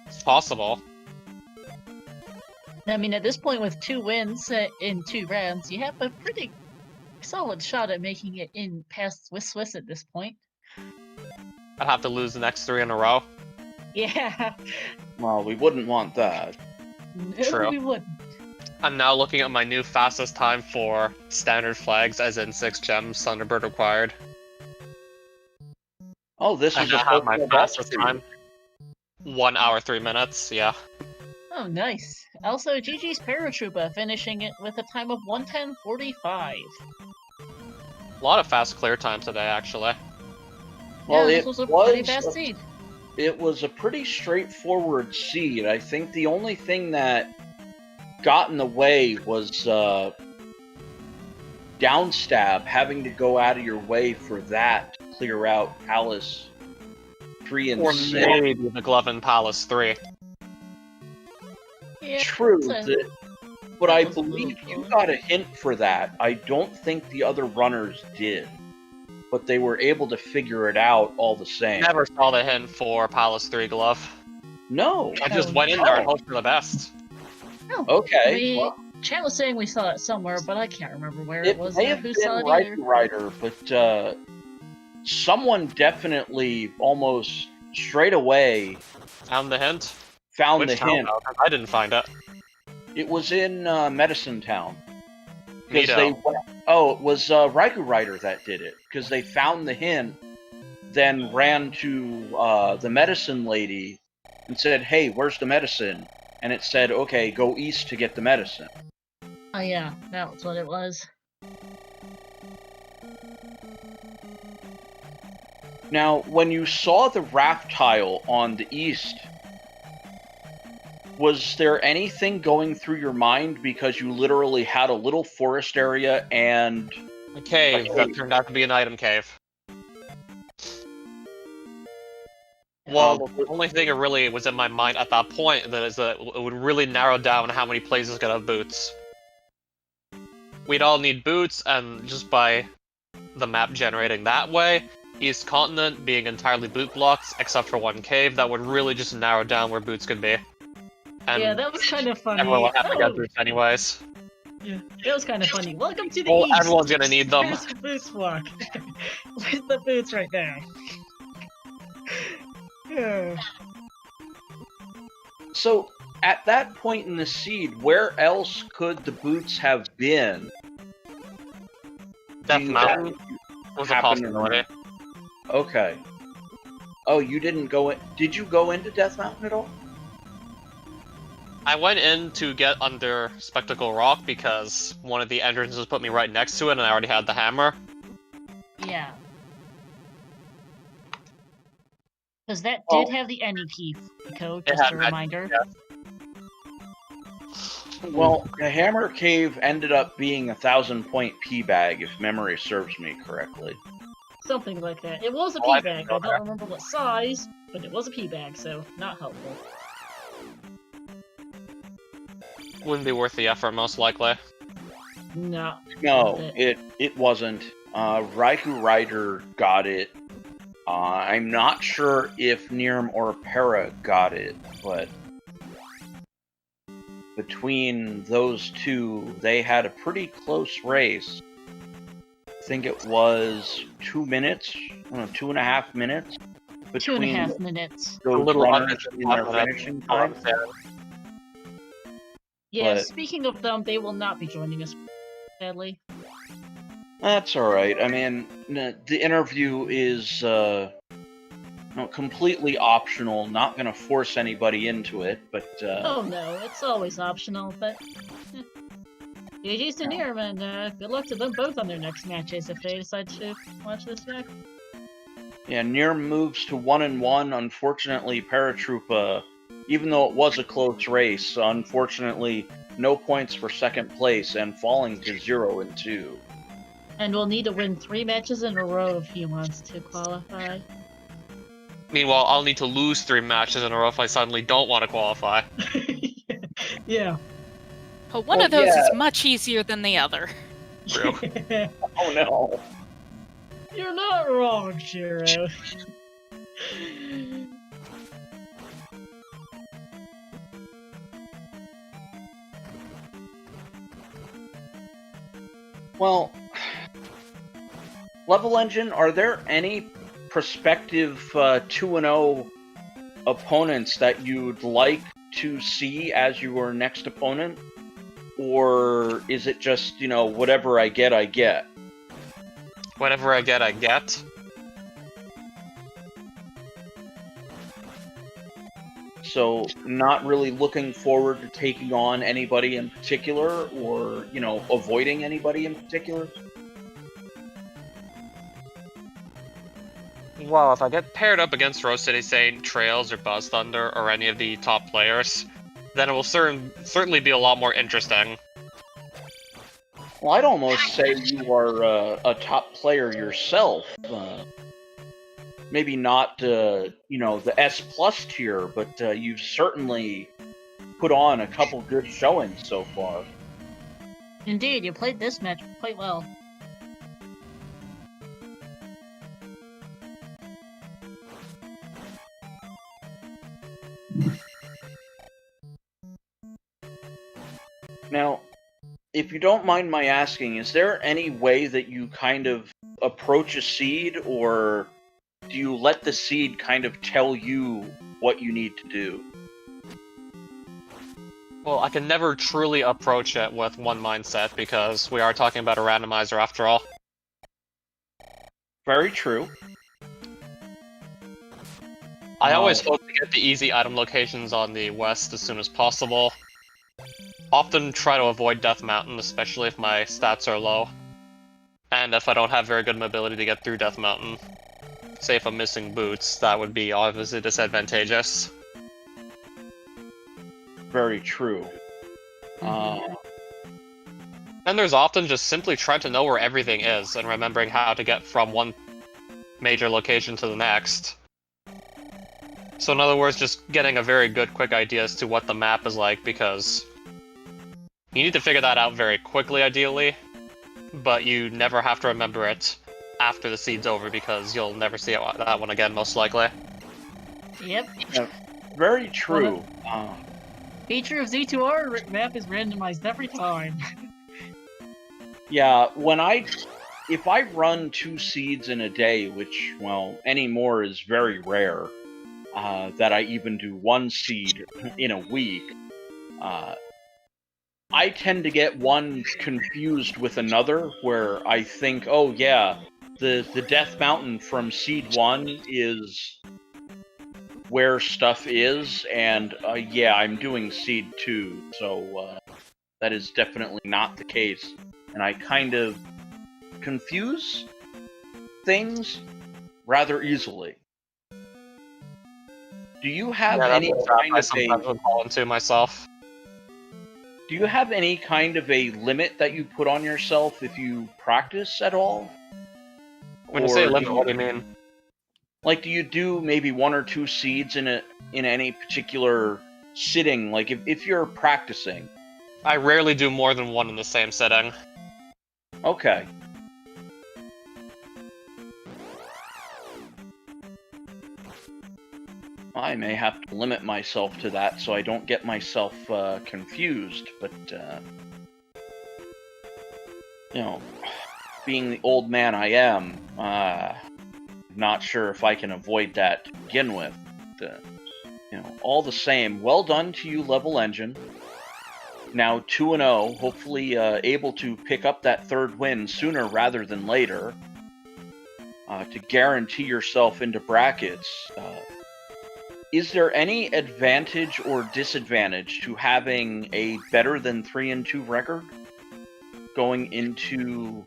It's possible. I mean, at this point, with 2 wins in 2 rounds, you have a pretty solid shot at making it in past Swiss at this point. I'd have to lose the next 3 in a row. Yeah. Well, we wouldn't want that. No, True. we wouldn't. I'm now looking at my new fastest time for standard flags, as in 6 gems, Thunderbird required. Oh, this I is now a have my Pokemon fastest Ball time. 1 hour, 3 minutes, yeah. Oh, nice. Also, GG's Paratroopa finishing it with a time of 1:10:45. A lot of fast clear time today, actually. Well, yeah, it this was a pretty was fast a- seed. It was a pretty straightforward seed. I think the only thing that got in the way was downstab, having to go out of your way for that to clear out Palace 3 and Or 6. maybe the Glove and Palace 3. Yeah, True, that's a- but I that was a little believe you close. got a hint for that. I don't think the other runners did, but they were able to figure it out all the same. Never saw the hint for Palace 3 Glove. No. I just Oh, went in there and no. hoped for the best. Oh, Okay. we, Chat was saying we saw it somewhere, but I can't remember where It it was. may or have who been saw it either. RaikouRider, but someone definitely almost straight away Found the hint? found Which the town, hint. though? 'Cause I didn't find it. It was in Medicine Town. 'Cause Neato. it was RaikouRider that did it, because they found the hint then ran to the medicine lady and said, "Hey, where's the medicine?" And it said, "Okay, go east to get the medicine." Oh yeah, that was what it was. Now, when you saw the raft tile on the east, was there anything going through your mind because you literally had a little forest area and A cave that turned out to be an item cave. Well, the only thing that really was in my mind at that point is that it would really narrow down how many places could have boots. We'd all need boots, and just by the map generating that way, East Continent being entirely boot blocks, except for one cave, that would really just narrow down where boots could be. And Yeah, that was kind of funny. everyone would have to get boots anyways. Yeah, it was kind of funny. Welcome to the Well, east. everyone's gonna need them. Here's the boots block. Where's the boots right there? Yeah. So, at that point in the seed, where else could the boots have been? Death You- Mountain was a happened in possibility. Okay. Oh, you didn't go in. Did you go into Death Mountain at all? I went in to get under Spectacle Rock because one of the entrances put me right next to it and I already had the hammer. Yeah. Because that Oh. did have the any key, code, It just had a that, reminder. Well, the Hammer Cave ended up being a 1,000-point P bag, if memory serves me correctly. Something like that. It was a Oh, I pea bag. I don't remember what size, but it was a pea bag, so not helpful. Wouldn't be worth the effort, most likely. No. No, Okay. it wasn't. RaikouRider got it. I'm not sure if Neerrm or Para got it, but between those two, they had a pretty close race. I think it was 2 minutes, 2.5 minutes between 2.5 minutes. A those little under runners in their finishing time. Yeah, But- speaking of them, they will not be joining us, sadly. That's alright. I mean, the interview is completely optional, not gonna force anybody into it, but Oh no, it's always optional, but... GG's to Neerrm, and good luck to them both on their next matches if they decide to watch this back. yeah, Neerrm moves to 1-1. Unfortunately, Paratroopa, even though it was a close race, unfortunately, no points for second place and falling to 0-2. And will need to win 3 matches in a row if he wants to qualify. Meanwhile, I'll need to lose 3 matches in a row if I suddenly don't want to qualify. Yeah. But one Well, of those yeah. is much easier than the other. True. Oh no. You're not wrong, Shiro. Well, levelengine, are there any prospective 2-0 opponents that you'd like to see as your next opponent? Or is it just, whatever I get, I get? Whatever I get, I get. So, not really looking forward to taking on anybody in particular, or, avoiding anybody in particular? Well, if I get paired up against Rose City Saint, Trails, or Buzz Thunder, or any of the top players, then it will certainly be a lot more interesting. Well, I'd almost say you are a top player yourself. Maybe not, the S+ tier, but you've certainly put on a couple good showings so far. Indeed, you played this match quite well. Now, if you don't mind my asking, is there any way that you kind of approach a seed, or do you let the seed kind of tell you what you need to do? Well, I can never truly approach it with one mindset, because we are talking about a randomizer after all. Very true. I always hope to get the easy item locations on the west as soon as possible. Often try to avoid Death Mountain, especially if my stats are low. And if I don't have very good mobility to get through Death Mountain. Say if I'm missing boots, that would be obviously disadvantageous. Very true. And there's often just simply trying to know where everything is and remembering how to get from one major location to the next. So in other words, just getting a very good quick idea as to what the map is like, because you need to figure that out very quickly, ideally, but you never have to remember it after the seed's over, because you'll never see that one again, most likely. Yep. Very true. Feature of Z2R map is randomized every time. Yeah, if I run 2 seeds in a day, which, well, anymore is very rare, that I even do 1 seed in a week, I tend to get one confused with another, where I think, oh yeah, the Death Mountain from Seed 1 is where stuff is, and yeah, I'm doing Seed 2, so that is definitely not the case. And I kind of confuse things rather easily. Do you have any kind of Do you have any kind of a limit that you put on yourself if you practice at all? When you say limit, what do you mean? Like, do you do maybe 1 or 2 seeds in any particular sitting? Like, if you're practicing. I rarely do more than 1 in the same setting. Okay. I may have to limit myself to that so I don't get myself confused, but, you know, being the old man I am, not sure if I can avoid that to begin with. You know, all the same, well done to you, levelengine. Now 2-0, hopefully able to pick up that 3rd win sooner rather than later, to guarantee yourself into brackets. Is there any advantage or disadvantage to having a better than 3-2 record going into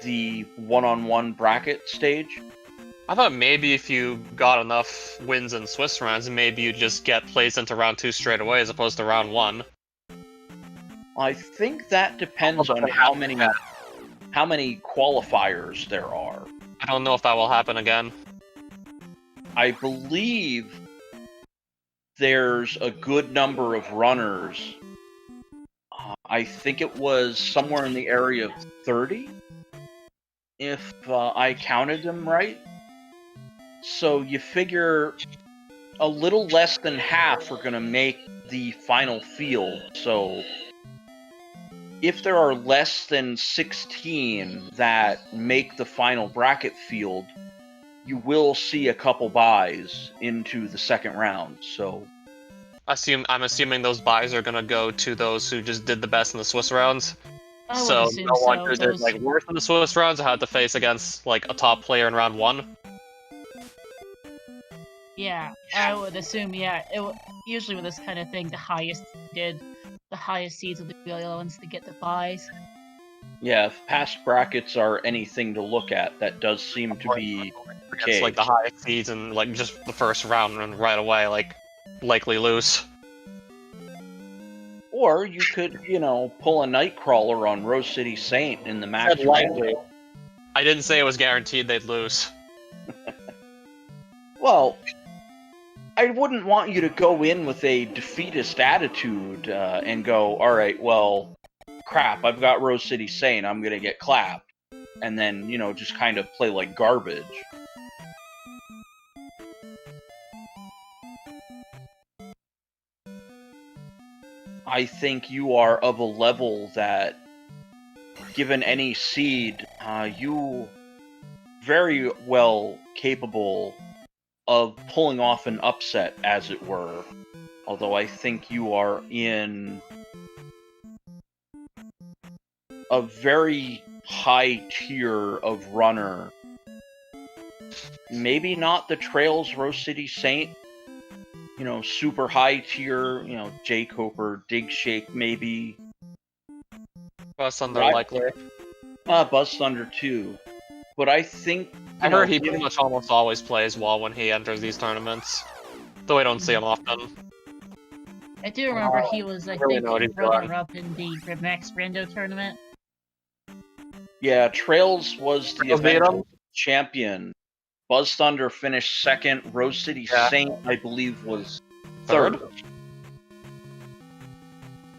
the one-on-one bracket stage? I thought maybe if you got enough wins in Swiss rounds, maybe you'd just get placed into round 2 straight away as opposed to round 1. I think that depends on how many qualifiers there are. I don't know if that will happen again. I believe there's a good number of runners. I think it was somewhere in the area of 30, if I counted them right. So you figure a little less than half are going to make the final field. So if there are less than 16 that make the final bracket field, you will see a couple buys into the 2nd round. So I'm assuming those buys are going to go to those who just did the best in the Swiss rounds. I would So assume no one who those... did worse in the Swiss rounds had to face against a top player in round 1. Yeah, I would assume, yeah. Usually with this kind of thing, the highest seeds will be the ones to get the buys. yeah, if past brackets are anything to look at, that does seem to be the case. It's the highest seeds in just the first round and right away, likely lose. Or you could, pull a Nightcrawler on Rose City Saint in the match. I didn't say it was guaranteed they'd lose. Well, I wouldn't want you to go in with a defeatist attitude and go, alright, well, crap, I've got Rose City Saint, I'm gonna get clapped. And then, just kind of play like garbage. I think you are of a level that, given any seed, you very well capable of pulling off an upset, as it were. Although I think you are in a very high tier of runner maybe not the Trails Rose City Saint, super high tier, J Coper, Dig Shake, maybe. Buzz Thunder Right. likely. Buzz Thunder too. But I think I heard he pretty much almost always plays well when he enters these tournaments, though I don't see him often. I do remember he was, I really think, know what he's runner-up in the Max Rando tournament. Yeah, Trails was the Trails beat him? eventual champion. Buzz Thunder finished second. Rose City Yeah. Saint, I believe, was third.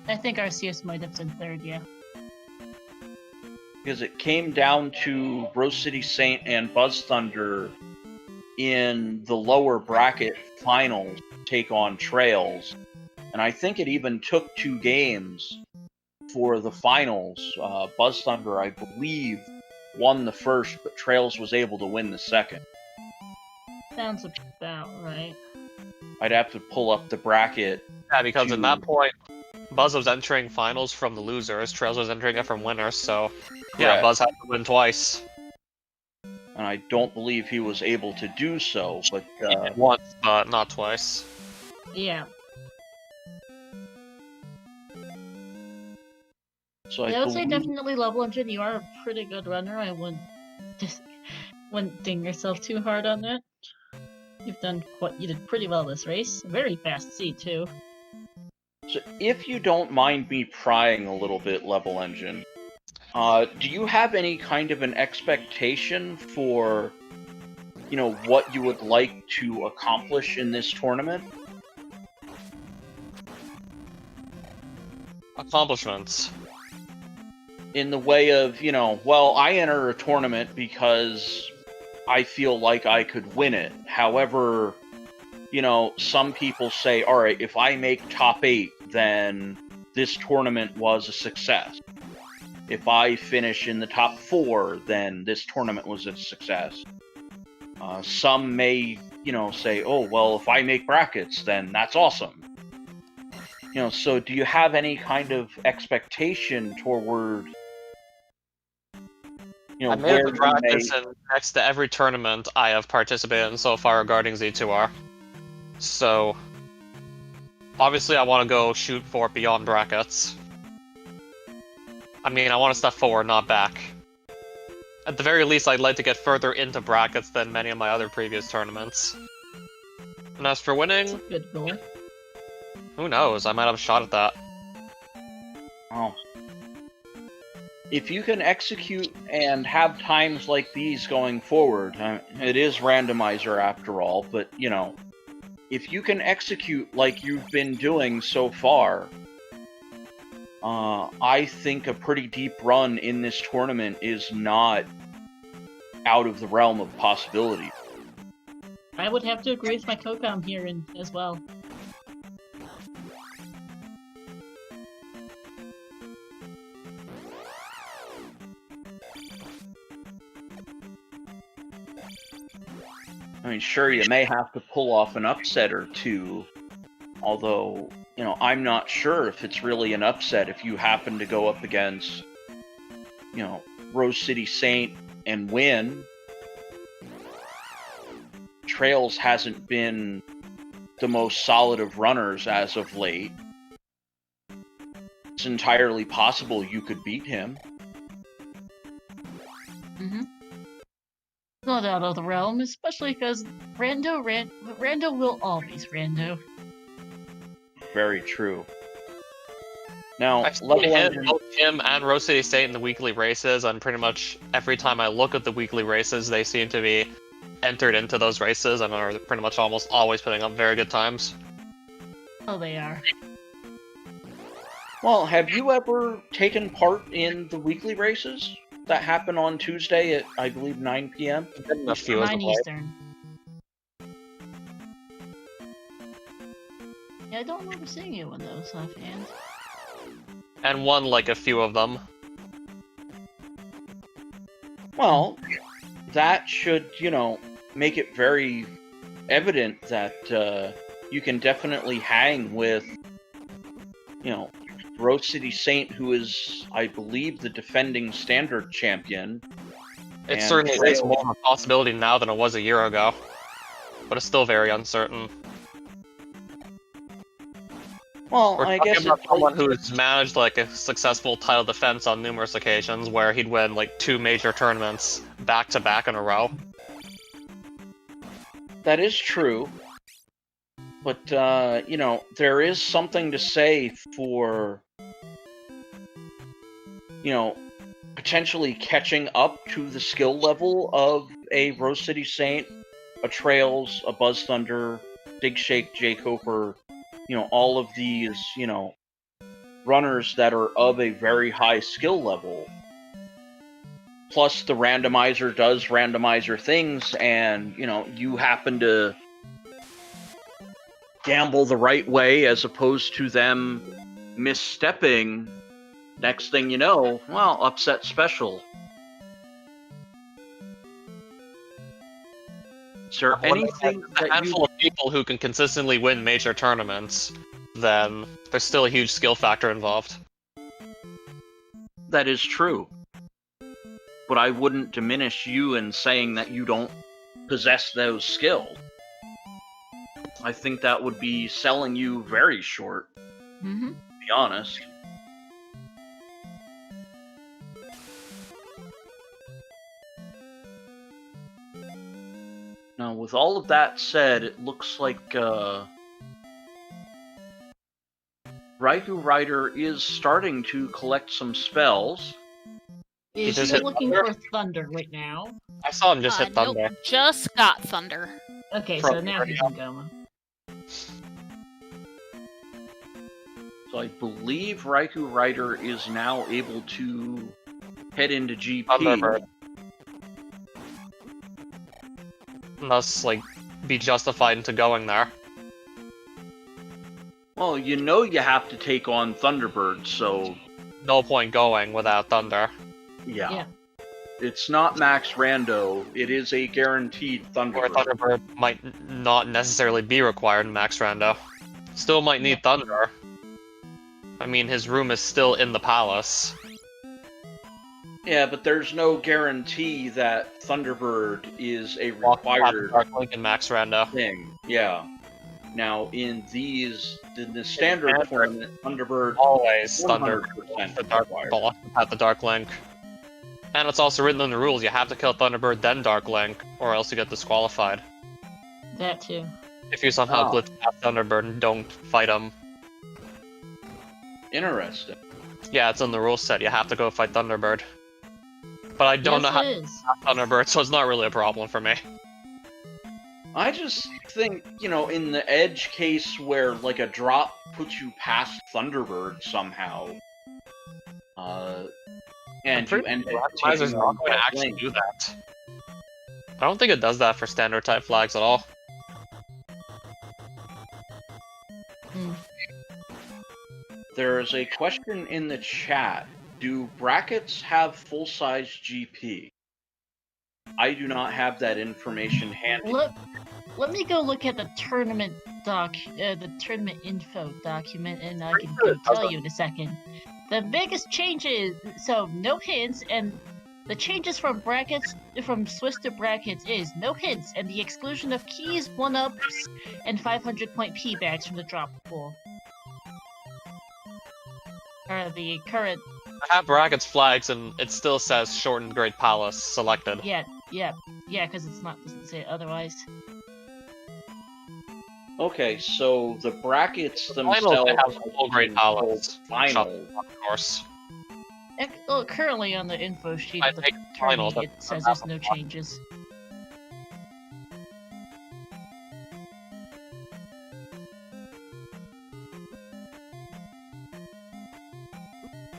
I think Arceus might have been third, yeah. Because it came down to Rose City Saint and Buzz Thunder in the lower bracket finals to take on Trails. And I think it even took 2 games for the finals. Buzz Thunder, I believe, won the first, but Trails was able to win the second. Sounds about right. I'd have to pull up the bracket. Yeah, because at that point, Buzz was entering finals from the losers, Trails was entering it from winners, so yeah, Correct. Buzz had to win twice. And I don't believe he was able to do so, but He did once, but not twice. Yeah. so I would say believe- definitely Level Engine, you are a pretty good runner. I wouldn't ding yourself too hard on that. You did pretty well this race. Very fast seat too. So if you don't mind me prying a little bit, Level Engine, do you have any kind of an expectation for, what you would like to accomplish in this tournament? Accomplishments. In the way of, I enter a tournament because I feel like I could win it. However, some people say, alright, if I make top 8, then this tournament was a success. If I finish in the top 4, then this tournament was a success. Some may, say, oh, well, if I make brackets, then that's awesome. So do you have any kind of expectation toward, I made the brackets in next to every tournament I have participated in so far regarding Z2R. So, obviously I want to go shoot for beyond brackets. I mean, I want to step forward, not back. At the very least, I'd like to get further into brackets than many of my other previous tournaments. And as for winning, That's a good goal. who knows, I might have a shot at that. Oh. If you can execute and have times like these going forward, it is Randomizer after all, but, if you can execute like you've been doing so far, I think a pretty deep run in this tournament is not out of the realm of possibility. I would have to agree with my co-com here as well. I mean, sure, you may have to pull off an upset or two, although, I'm not sure if it's really an upset if you happen to go up against, Rose City Saint and win. Trails hasn't been the most solid of runners as of late. It's entirely possible you could beat him. Mm-hmm. Not out of the realm, especially because Rando will always Rando. Very true. Now, I've seen Level Engine... both him and Rose City State in the weekly races, and pretty much every time I look at the weekly races, they seem to be entered into those races and are pretty much almost always putting up very good times. Oh, they are. Well, have you ever taken part in the weekly races that happen on Tuesday at, I believe, 9 p.m.? A few as 9 well. Eastern. Yeah, I don't remember seeing you in those offhand. And won like a few of them. Well, that should, make it very evident that you can definitely hang with, Rose City Saint, who is, I believe, the defending standard champion, It And certainly is Trails- more of a possibility now than it was a year ago. But it's still very uncertain. Well, We're I talking guess about it someone who's managed like a successful title defense on numerous occasions where he'd win like 2 major tournaments back to back in a row. that is true. But, you know, there is something to say for, you know, potentially catching up to the skill level of a Rose City Saint, a Trails, a Buzz Thunder, Big Shake, Jay Cooper, you know, all of these, you know, runners that are of a very high skill level. Plus, the randomizer does randomizer things, and, you know, you happen to gamble the right way as opposed to them misstepping. Next thing you know, well, upset special. Is there anything a that you... handful of people who can consistently win major tournaments, then there's still a huge skill factor involved. That is true. But I wouldn't diminish you in saying that you don't possess those skills. I think that would be selling you very short, Mm-hmm. to be honest. Now, with all of that said, it looks like RaikouRider is starting to collect some spells. Is just still hit looking Thunder? for Thunder right now. I saw him just hit Thunder. Nope, just got Thunder. Okay, From so now he can go. So I believe RaikouRider is now able to head into GP. Thunderbird. Thus, like, be justified into going there. Well, you know you have to take on Thunderbird, so No point going without Thunder. yeah. It's not Max Rando, it is a guaranteed Or Thunderbird. Thunderbird might not necessarily be required in Max Rando. Still might need Thunder. I mean, his room is still in the palace. Yeah, but there's no guarantee that Thunderbird is a Walk past required Dark Link in Max Rando. thing. Yeah. Now, in the standard tournament, Thunderbird Always 100% Thunder the Dark required. Ball at the Dark Link. And it's also written in the rules, you have to kill Thunderbird then Dark Link, or else you get disqualified. That too. If you somehow Oh. glitch past Thunderbird and don't fight him. Interesting. Yeah, it's in the rule set, you have to go fight Thunderbird. But I don't know how to Yes, it is. pass Thunderbird, so it's not really a problem for me. I just think, you know, in the edge case where, like, a drop puts you past Thunderbird somehow, and you end up Randomizer's taking not on going to Dark actually Link. do that. I don't think it does that for standard type flags at all. There is a question in the chat. Do brackets have full-size GP? I do not have that information handy. Let me go look at the tournament the tournament info document, and I can sure it tell you in a second. The biggest changes, so no hints, and the changes from Swiss to brackets is no hints, and the exclusion of keys, 1-ups, and 500-point P bags from the drop pool. Or the current, I have brackets flags and it still says shortened Great Palace selected. yeah, because it's not, doesn't say it otherwise. Okay, so the brackets Finals, themselves they have full Great Palace. final. Of course. Well, currently on the info sheet I of the think tourney, finals, it says there's no changes.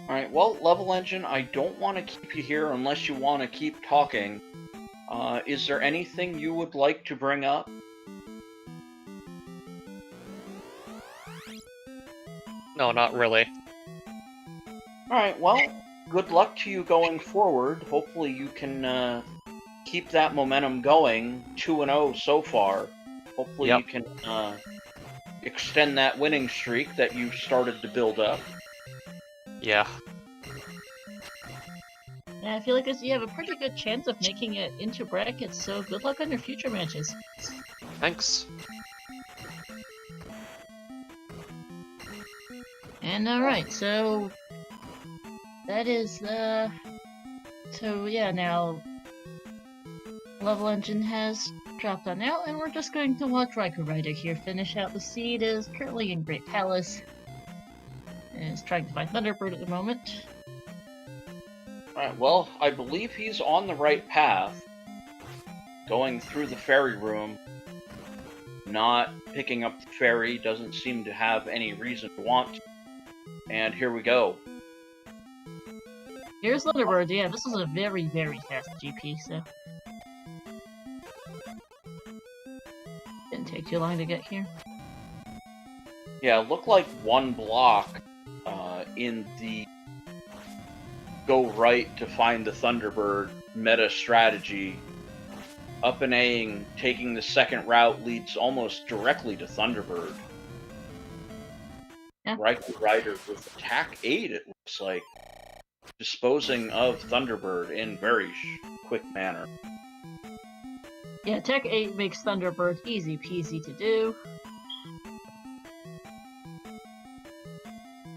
Alright, well, Level Engine, I don't want to keep you here unless you want to keep talking. Is there anything you would like to bring up? No, not really. Alright, well, good luck to you going forward. Hopefully you can keep that momentum going. 2-0 so far. Hopefully Yep. you can extend that winning streak that you've started to build up. Yeah. And I feel like you have a pretty good chance of making it into brackets, so good luck on your future matches. Thanks. And alright, so that is so yeah, now levelengine has dropped on out, and we're just going to watch RaikouRider here finish out the seed. Is currently in Great Palace. And is trying to find Thunderbird at the moment. Alright, well, I believe he's on the right path. Going through the fairy room. Not picking up the fairy, doesn't seem to have any reason to want to. And here we go. Here's Thunderbird. Yeah, this is a very, very fast GP, so didn't take too long to get here. Yeah, it looked like one block in the go right to find the Thunderbird meta strategy. Up and A-ing, taking the second route leads almost directly to Thunderbird. Yeah. RaikouRider with attack 8, it looks like, disposing of Thunderbird in very quick manner. Yeah, Tech 8 makes Thunderbird easy peasy to do.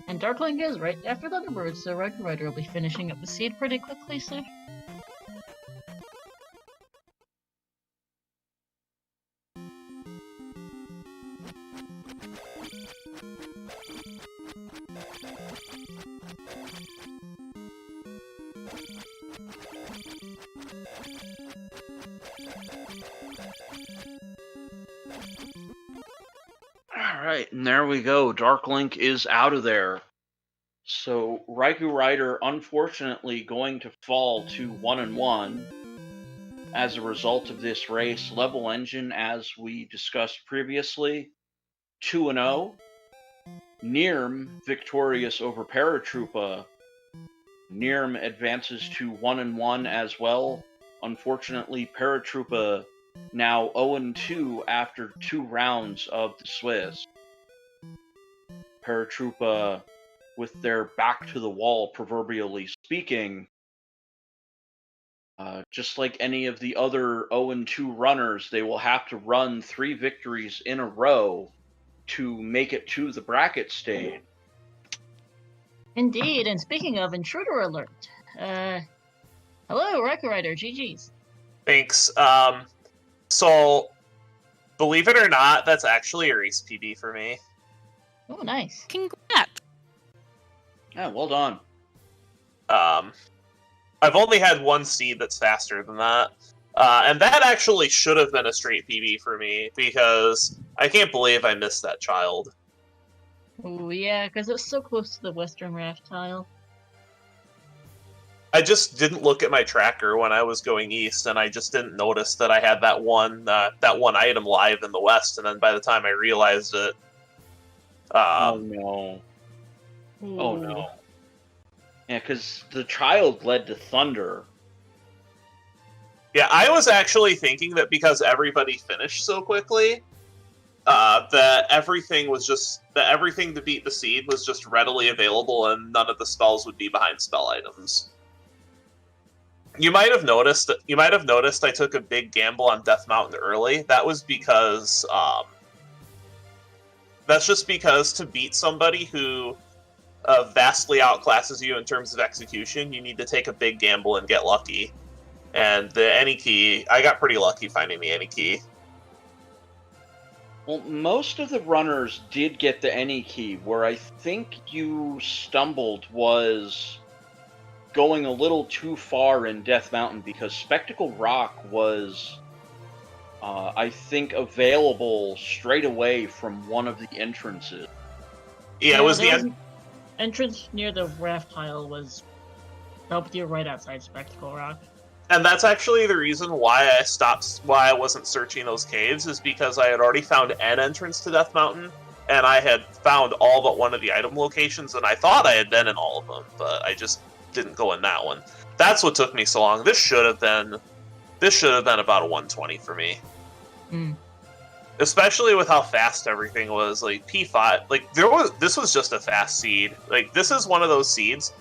And Darkling is right after Thunderbird, so RaikouRider will be finishing up the seed pretty quickly, so... Alright, and there we go. Darklink is out of there. So, RaikouRider unfortunately going to fall to 1-1 as a result of this race. levelengine, as we discussed previously, 2-0. Neerrm victorious over Paratroopa. Neerrm advances to 1-1 as well. Unfortunately, Paratroopa now 0-2 after 2 rounds of the Swiss. Paratroopa, with their back to the wall, proverbially speaking, just like any of the other 0-2 runners, they will have to run 3 victories in a row to make it to the bracket stage. Indeed, and speaking of intruder alert, hello, RaikouRider, GG's. Thanks. So, believe it or not, that's actually a race PB for me. Oh, nice. Congrats. Yeah, well done. I've only had one seed that's faster than that. And that actually should have been a straight PB for me, because I can't believe I missed that child. Oh, yeah, because it was so close to the Western Raft tile. I just didn't look at my tracker when I was going east, and I just didn't notice that I had that one item live in the west, and then by the time I realized it... oh, no. Ooh. Oh, no. Yeah, because the child led to Thunder. Yeah, I was actually thinking that because everybody finished so quickly, that everything to beat the seed was just readily available, and none of the spells would be behind spell items. You might have noticed I took a big gamble on Death Mountain early. That was because that's just because to beat somebody who vastly outclasses you in terms of execution, you need to take a big gamble and get lucky. And the any key, I got pretty lucky finding the any key. Well, most of the runners did get the any key. Where I think you stumbled was going a little too far in Death Mountain, because Spectacle Rock was, I think, available straight away from one of the entrances. Yeah, it was the entrance near the raft tile was helped you right outside Spectacle Rock. And that's actually the reason why I wasn't searching those caves, is because I had already found an entrance to Death Mountain, and I had found all but one of the item locations, and I thought I had been in all of them, but I just didn't go in that one. That's what took me so long. This should have been about a 120 for me. Especially with how fast everything was. Like P5, this was just a fast seed. Like, this is one of those seeds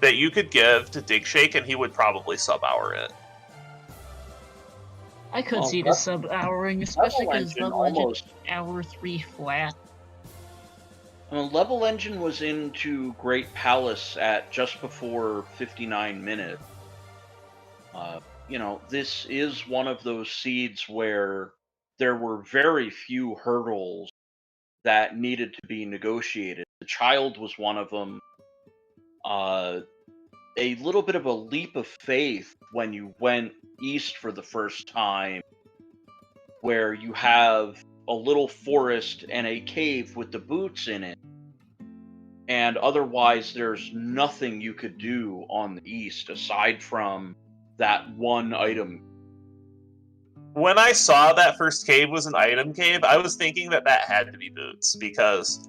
that you could give to Dig Shake, and he would probably sub-hour it. I could Well, see the sub-houring, especially because Level Engine Level Engine almost- hour 3 flat. Level Engine was into Great Palace at just before 59 minutes. This is one of those seeds where there were very few hurdles that needed to be negotiated. The child was one of them. A little bit of a leap of faith when you went east for the first time, where you have a little forest and a cave with the boots in it, and otherwise there's nothing you could do on the east aside from that one item. When I saw that first cave was an item cave, I was thinking that had to be boots, because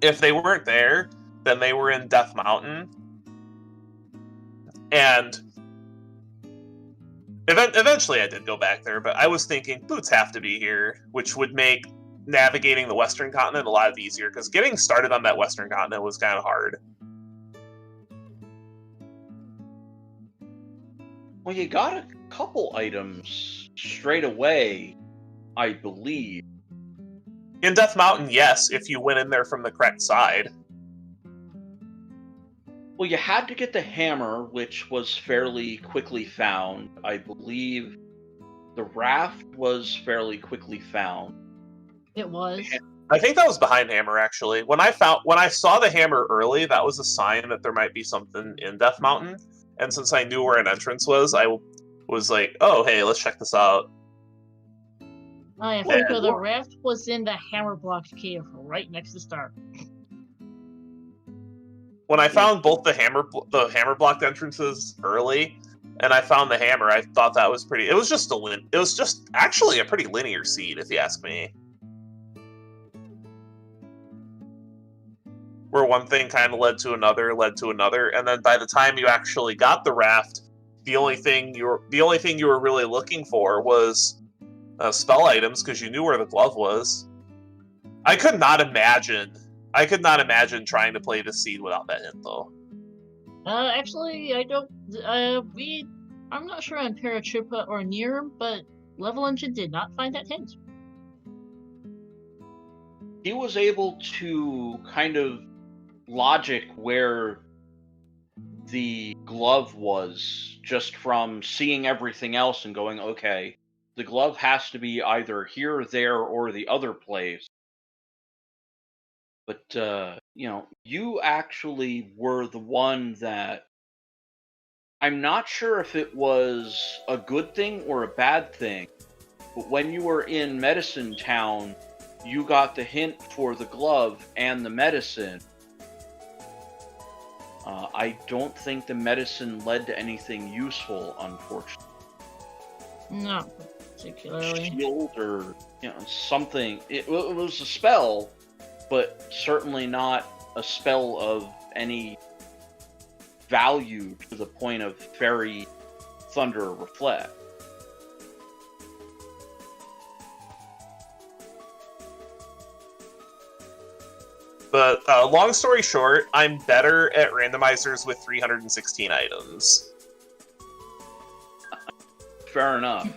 if they weren't there, then they were in Death Mountain. And eventually I did go back there, but I was thinking boots have to be here, which would make navigating the Western Continent a lot easier, because getting started on that Western Continent was kind of hard. Well, you got a couple items straight away, I believe. In Death Mountain, yes, if you went in there from the correct side. Well, you had to get the hammer, which was fairly quickly found. I believe the raft was fairly quickly found. It was. I think that was behind hammer, actually. When I saw the hammer early, that was a sign that there might be something in Death Mountain. And since I knew where an entrance was, I was like, oh, hey, let's check this out. Oh yeah, Franco, the raft was in the hammer blocked cave right next to start. When I found both the hammer blocked entrances early, and I found the hammer, I thought that was pretty. It was just actually a pretty linear seed, if you ask me. Where one thing kind of led to another, and then by the time you actually got the raft, the only thing you were really looking for was spell items, because you knew where the glove was. I could not imagine trying to play this seed without that hint, though. Actually, I don't. I'm not sure on Paratroopa or Neerrm, but Level Engine did not find that hint. He was able to kind of logic where the glove was just from seeing everything else and going, okay, the glove has to be either here, there, or the other place. But, you actually were the one that... I'm not sure if it was a good thing or a bad thing, but when you were in Medicine Town, you got the hint for the glove and the medicine. I don't think the medicine led to anything useful, unfortunately. Not particularly. Shield or something. It was a spell, but certainly not a spell of any value to the point of Fairy Thunder Reflect. But long story short, I'm better at randomizers with 316 items. Fair enough.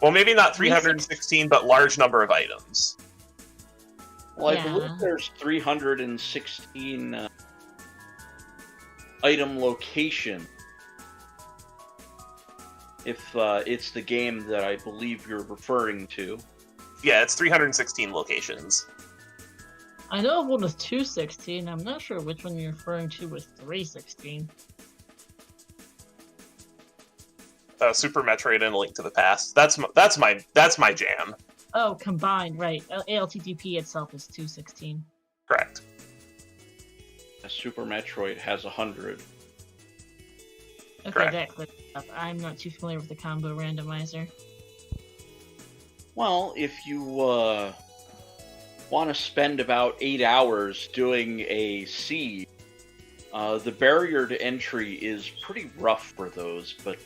Well, maybe not 316, but large number of items. Well, I Yeah. believe there's 316 item location. If it's the game that I believe you're referring to. Yeah, it's 316 locations. I know of one with 216. I'm not sure which one you're referring to with 316. Super Metroid and A Link to the Past. That's my jam. Oh, combined, right. ALTTP itself is 216. Correct. Super Metroid has 100. Okay, Correct. that clears it up. I'm not too familiar with the combo randomizer. Well, if you want to spend about 8 hours doing a seed, the barrier to entry is pretty rough for those, but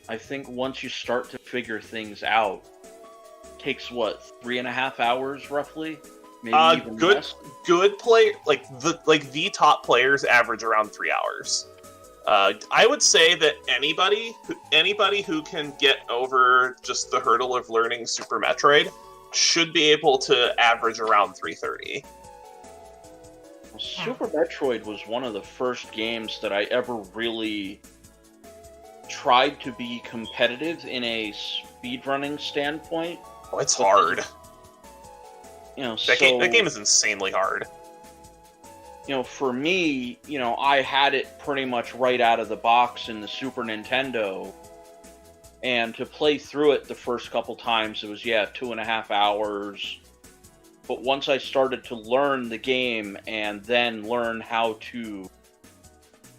I think once you start to figure things out, it takes, 3.5 hours roughly? Maybe even good less. play the top players average around 3 hours. I would say that anybody who can get over just the hurdle of learning Super Metroid should be able to average around 3:30. Super Metroid was one of the first games that I ever really tried to be competitive in a speedrunning standpoint. Oh, it's hard. That game is insanely hard. For me, I had it pretty much right out of the box in the Super Nintendo. And to play through it the first couple times, it was, 2.5 hours. But once I started to learn the game and then learn how to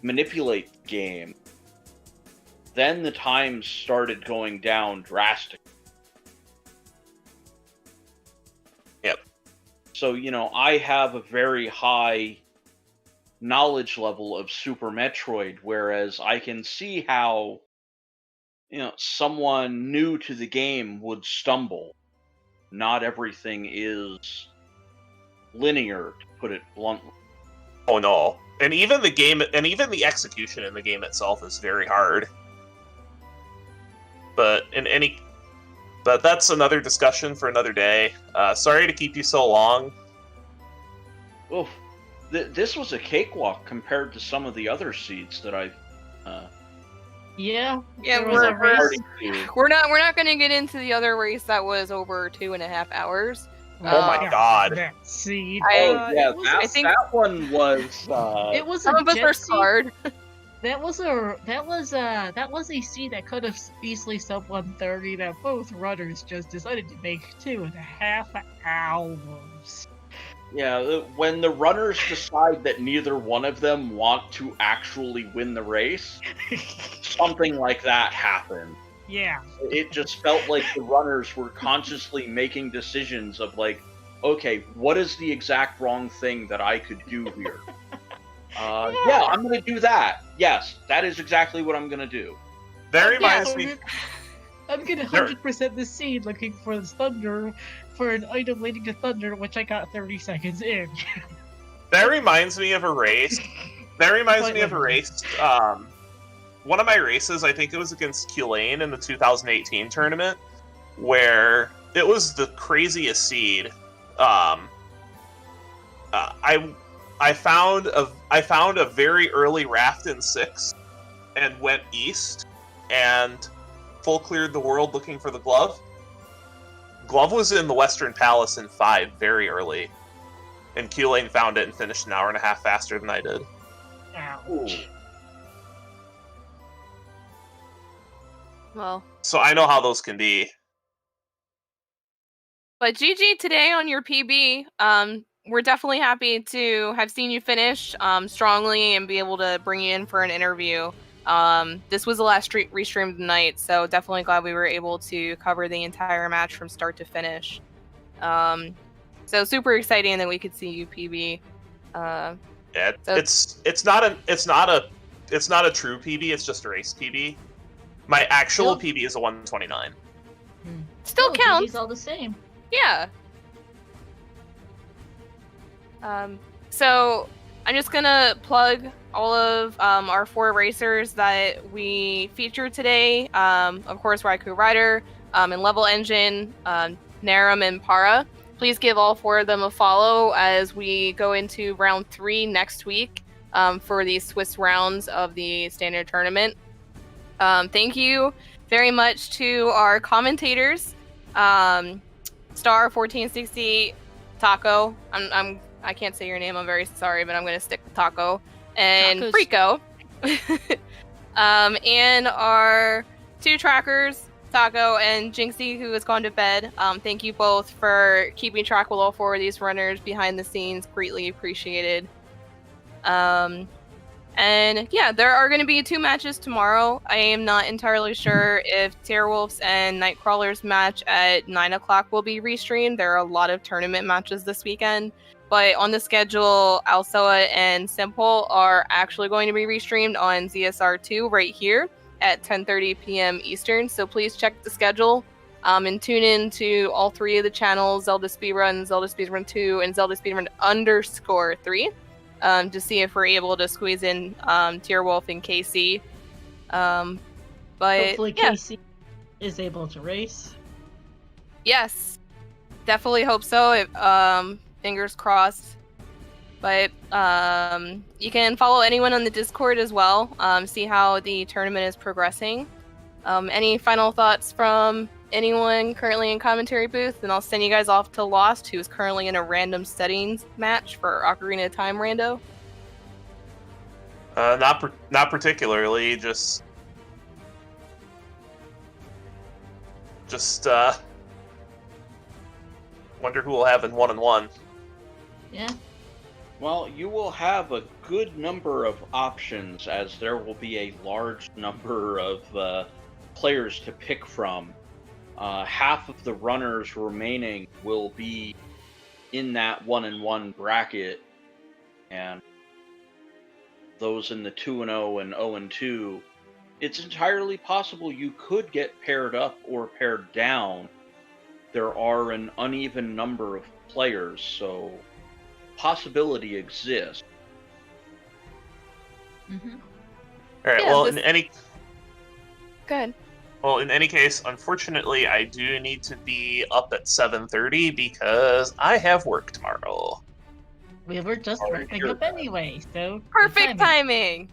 manipulate the game, then the times started going down drastically. Yep. So, I have a very high knowledge level of Super Metroid, whereas I can see how, someone new to the game would stumble. Not everything is linear, to put it bluntly. Oh no. And even the execution in the game itself is very hard. But that's another discussion for another day. Sorry to keep you so long. Oh, this was a cakewalk compared to some of the other seeds that I've. Yeah. Yeah, there was a race. we're not going to get into the other race that was over 2.5 hours. Oh my god. That seed. I think that one was. It was some a of us jet are seed. scarred. That was a seed that could have easily sub 130 that both runners just decided to make 2.5 hours. Yeah, when the runners decide that neither one of them want to actually win the race, something like that happened. Yeah. It just felt like the runners were consciously making decisions of like, okay, what is the exact wrong thing that I could do here? Yeah, I'm going to do that. Yes, that is exactly what I'm going to do. That reminds me. I'm gonna 100% the seed looking for the thunder, for an item leading to thunder, which I got 30 seconds in. That reminds me of a race. One of my races, I think it was against Culane in the 2018 tournament, where it was the craziest seed. I found a very early raft in 6, and went east, and full cleared the world looking for the glove. Glove was in the Western Palace in 5 very early, and Culane found it and finished an hour and a half faster than I did. Ouch. Well, so I know how those can be. But GG today on your PB. We're definitely happy to have seen you finish strongly and be able to bring you in for an interview. This was the last restream of the night, so definitely glad we were able to cover the entire match from start to finish. So super exciting that we could see you PB. Yeah, so it's not a true PB. It's just a race PB. My actual PB is a 129. Still counts. It's all the same. Yeah. So I'm just gonna plug all of our 4 racers that we featured today. Of course, RaikouRider, and levelengine, Neerrm, and Para. Please give all 4 of them a follow as we go into round 3 next week for the Swiss rounds of the standard tournament. Thank you very much to our commentators, Star1460, Taco. I can't say your name. I'm very sorry, but I'm going to stick with Taco. And Frico. And our 2 trackers, Taco and Jinxie, who has gone to bed. Thank you both for keeping track with all 4 of these runners behind the scenes. Greatly appreciated. And yeah, there are going to be 2 matches tomorrow. I am not entirely sure if Terrorwolves and Nightcrawlers match at 9 o'clock will be restreamed. There are a lot of tournament matches this weekend. But on the schedule, Alsoa and Simple are actually going to be restreamed on ZSR2 right here at 10:30 p.m. Eastern. So please check the schedule And tune in to all 3 of the channels, Zelda Speedrun, Zelda Speedrun 2, and Zelda Speedrun _3, to see if we're able to squeeze in Tierwolf and Casey. But Hopefully yeah. Casey is able to race. Yes, definitely hope so. Fingers crossed. But you can follow anyone on the Discord as well, see how the tournament is progressing. Any final thoughts from anyone currently in commentary booth? And I'll send you guys off to Lost, who is currently in a random settings match for Ocarina of Time Rando. Not particularly. Just wonder who will have in 1-on-1. Yeah. Well, you will have a good number of options, as there will be a large number of players to pick from. Half of the runners remaining will be in that 1-on-1 bracket, and those in the 2-0 and 0-2, it's entirely possible you could get paired up or paired down. There are an uneven number of players, so possibility exists. Mm-hmm. All right. Yeah, Well, this- Good. Well, in any case, unfortunately, I do need to be up at 7:30 because I have work tomorrow. We were just Sorry to wrapping hear up that. anyway, so good Perfect timing.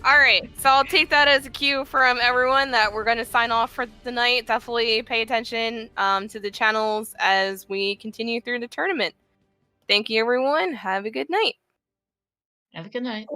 All right, so I'll take that as a cue from everyone that we're going to sign off for the night. Definitely pay attention to the channels as we continue through the tournament. Thank you, everyone. Have a good night. Have a good night.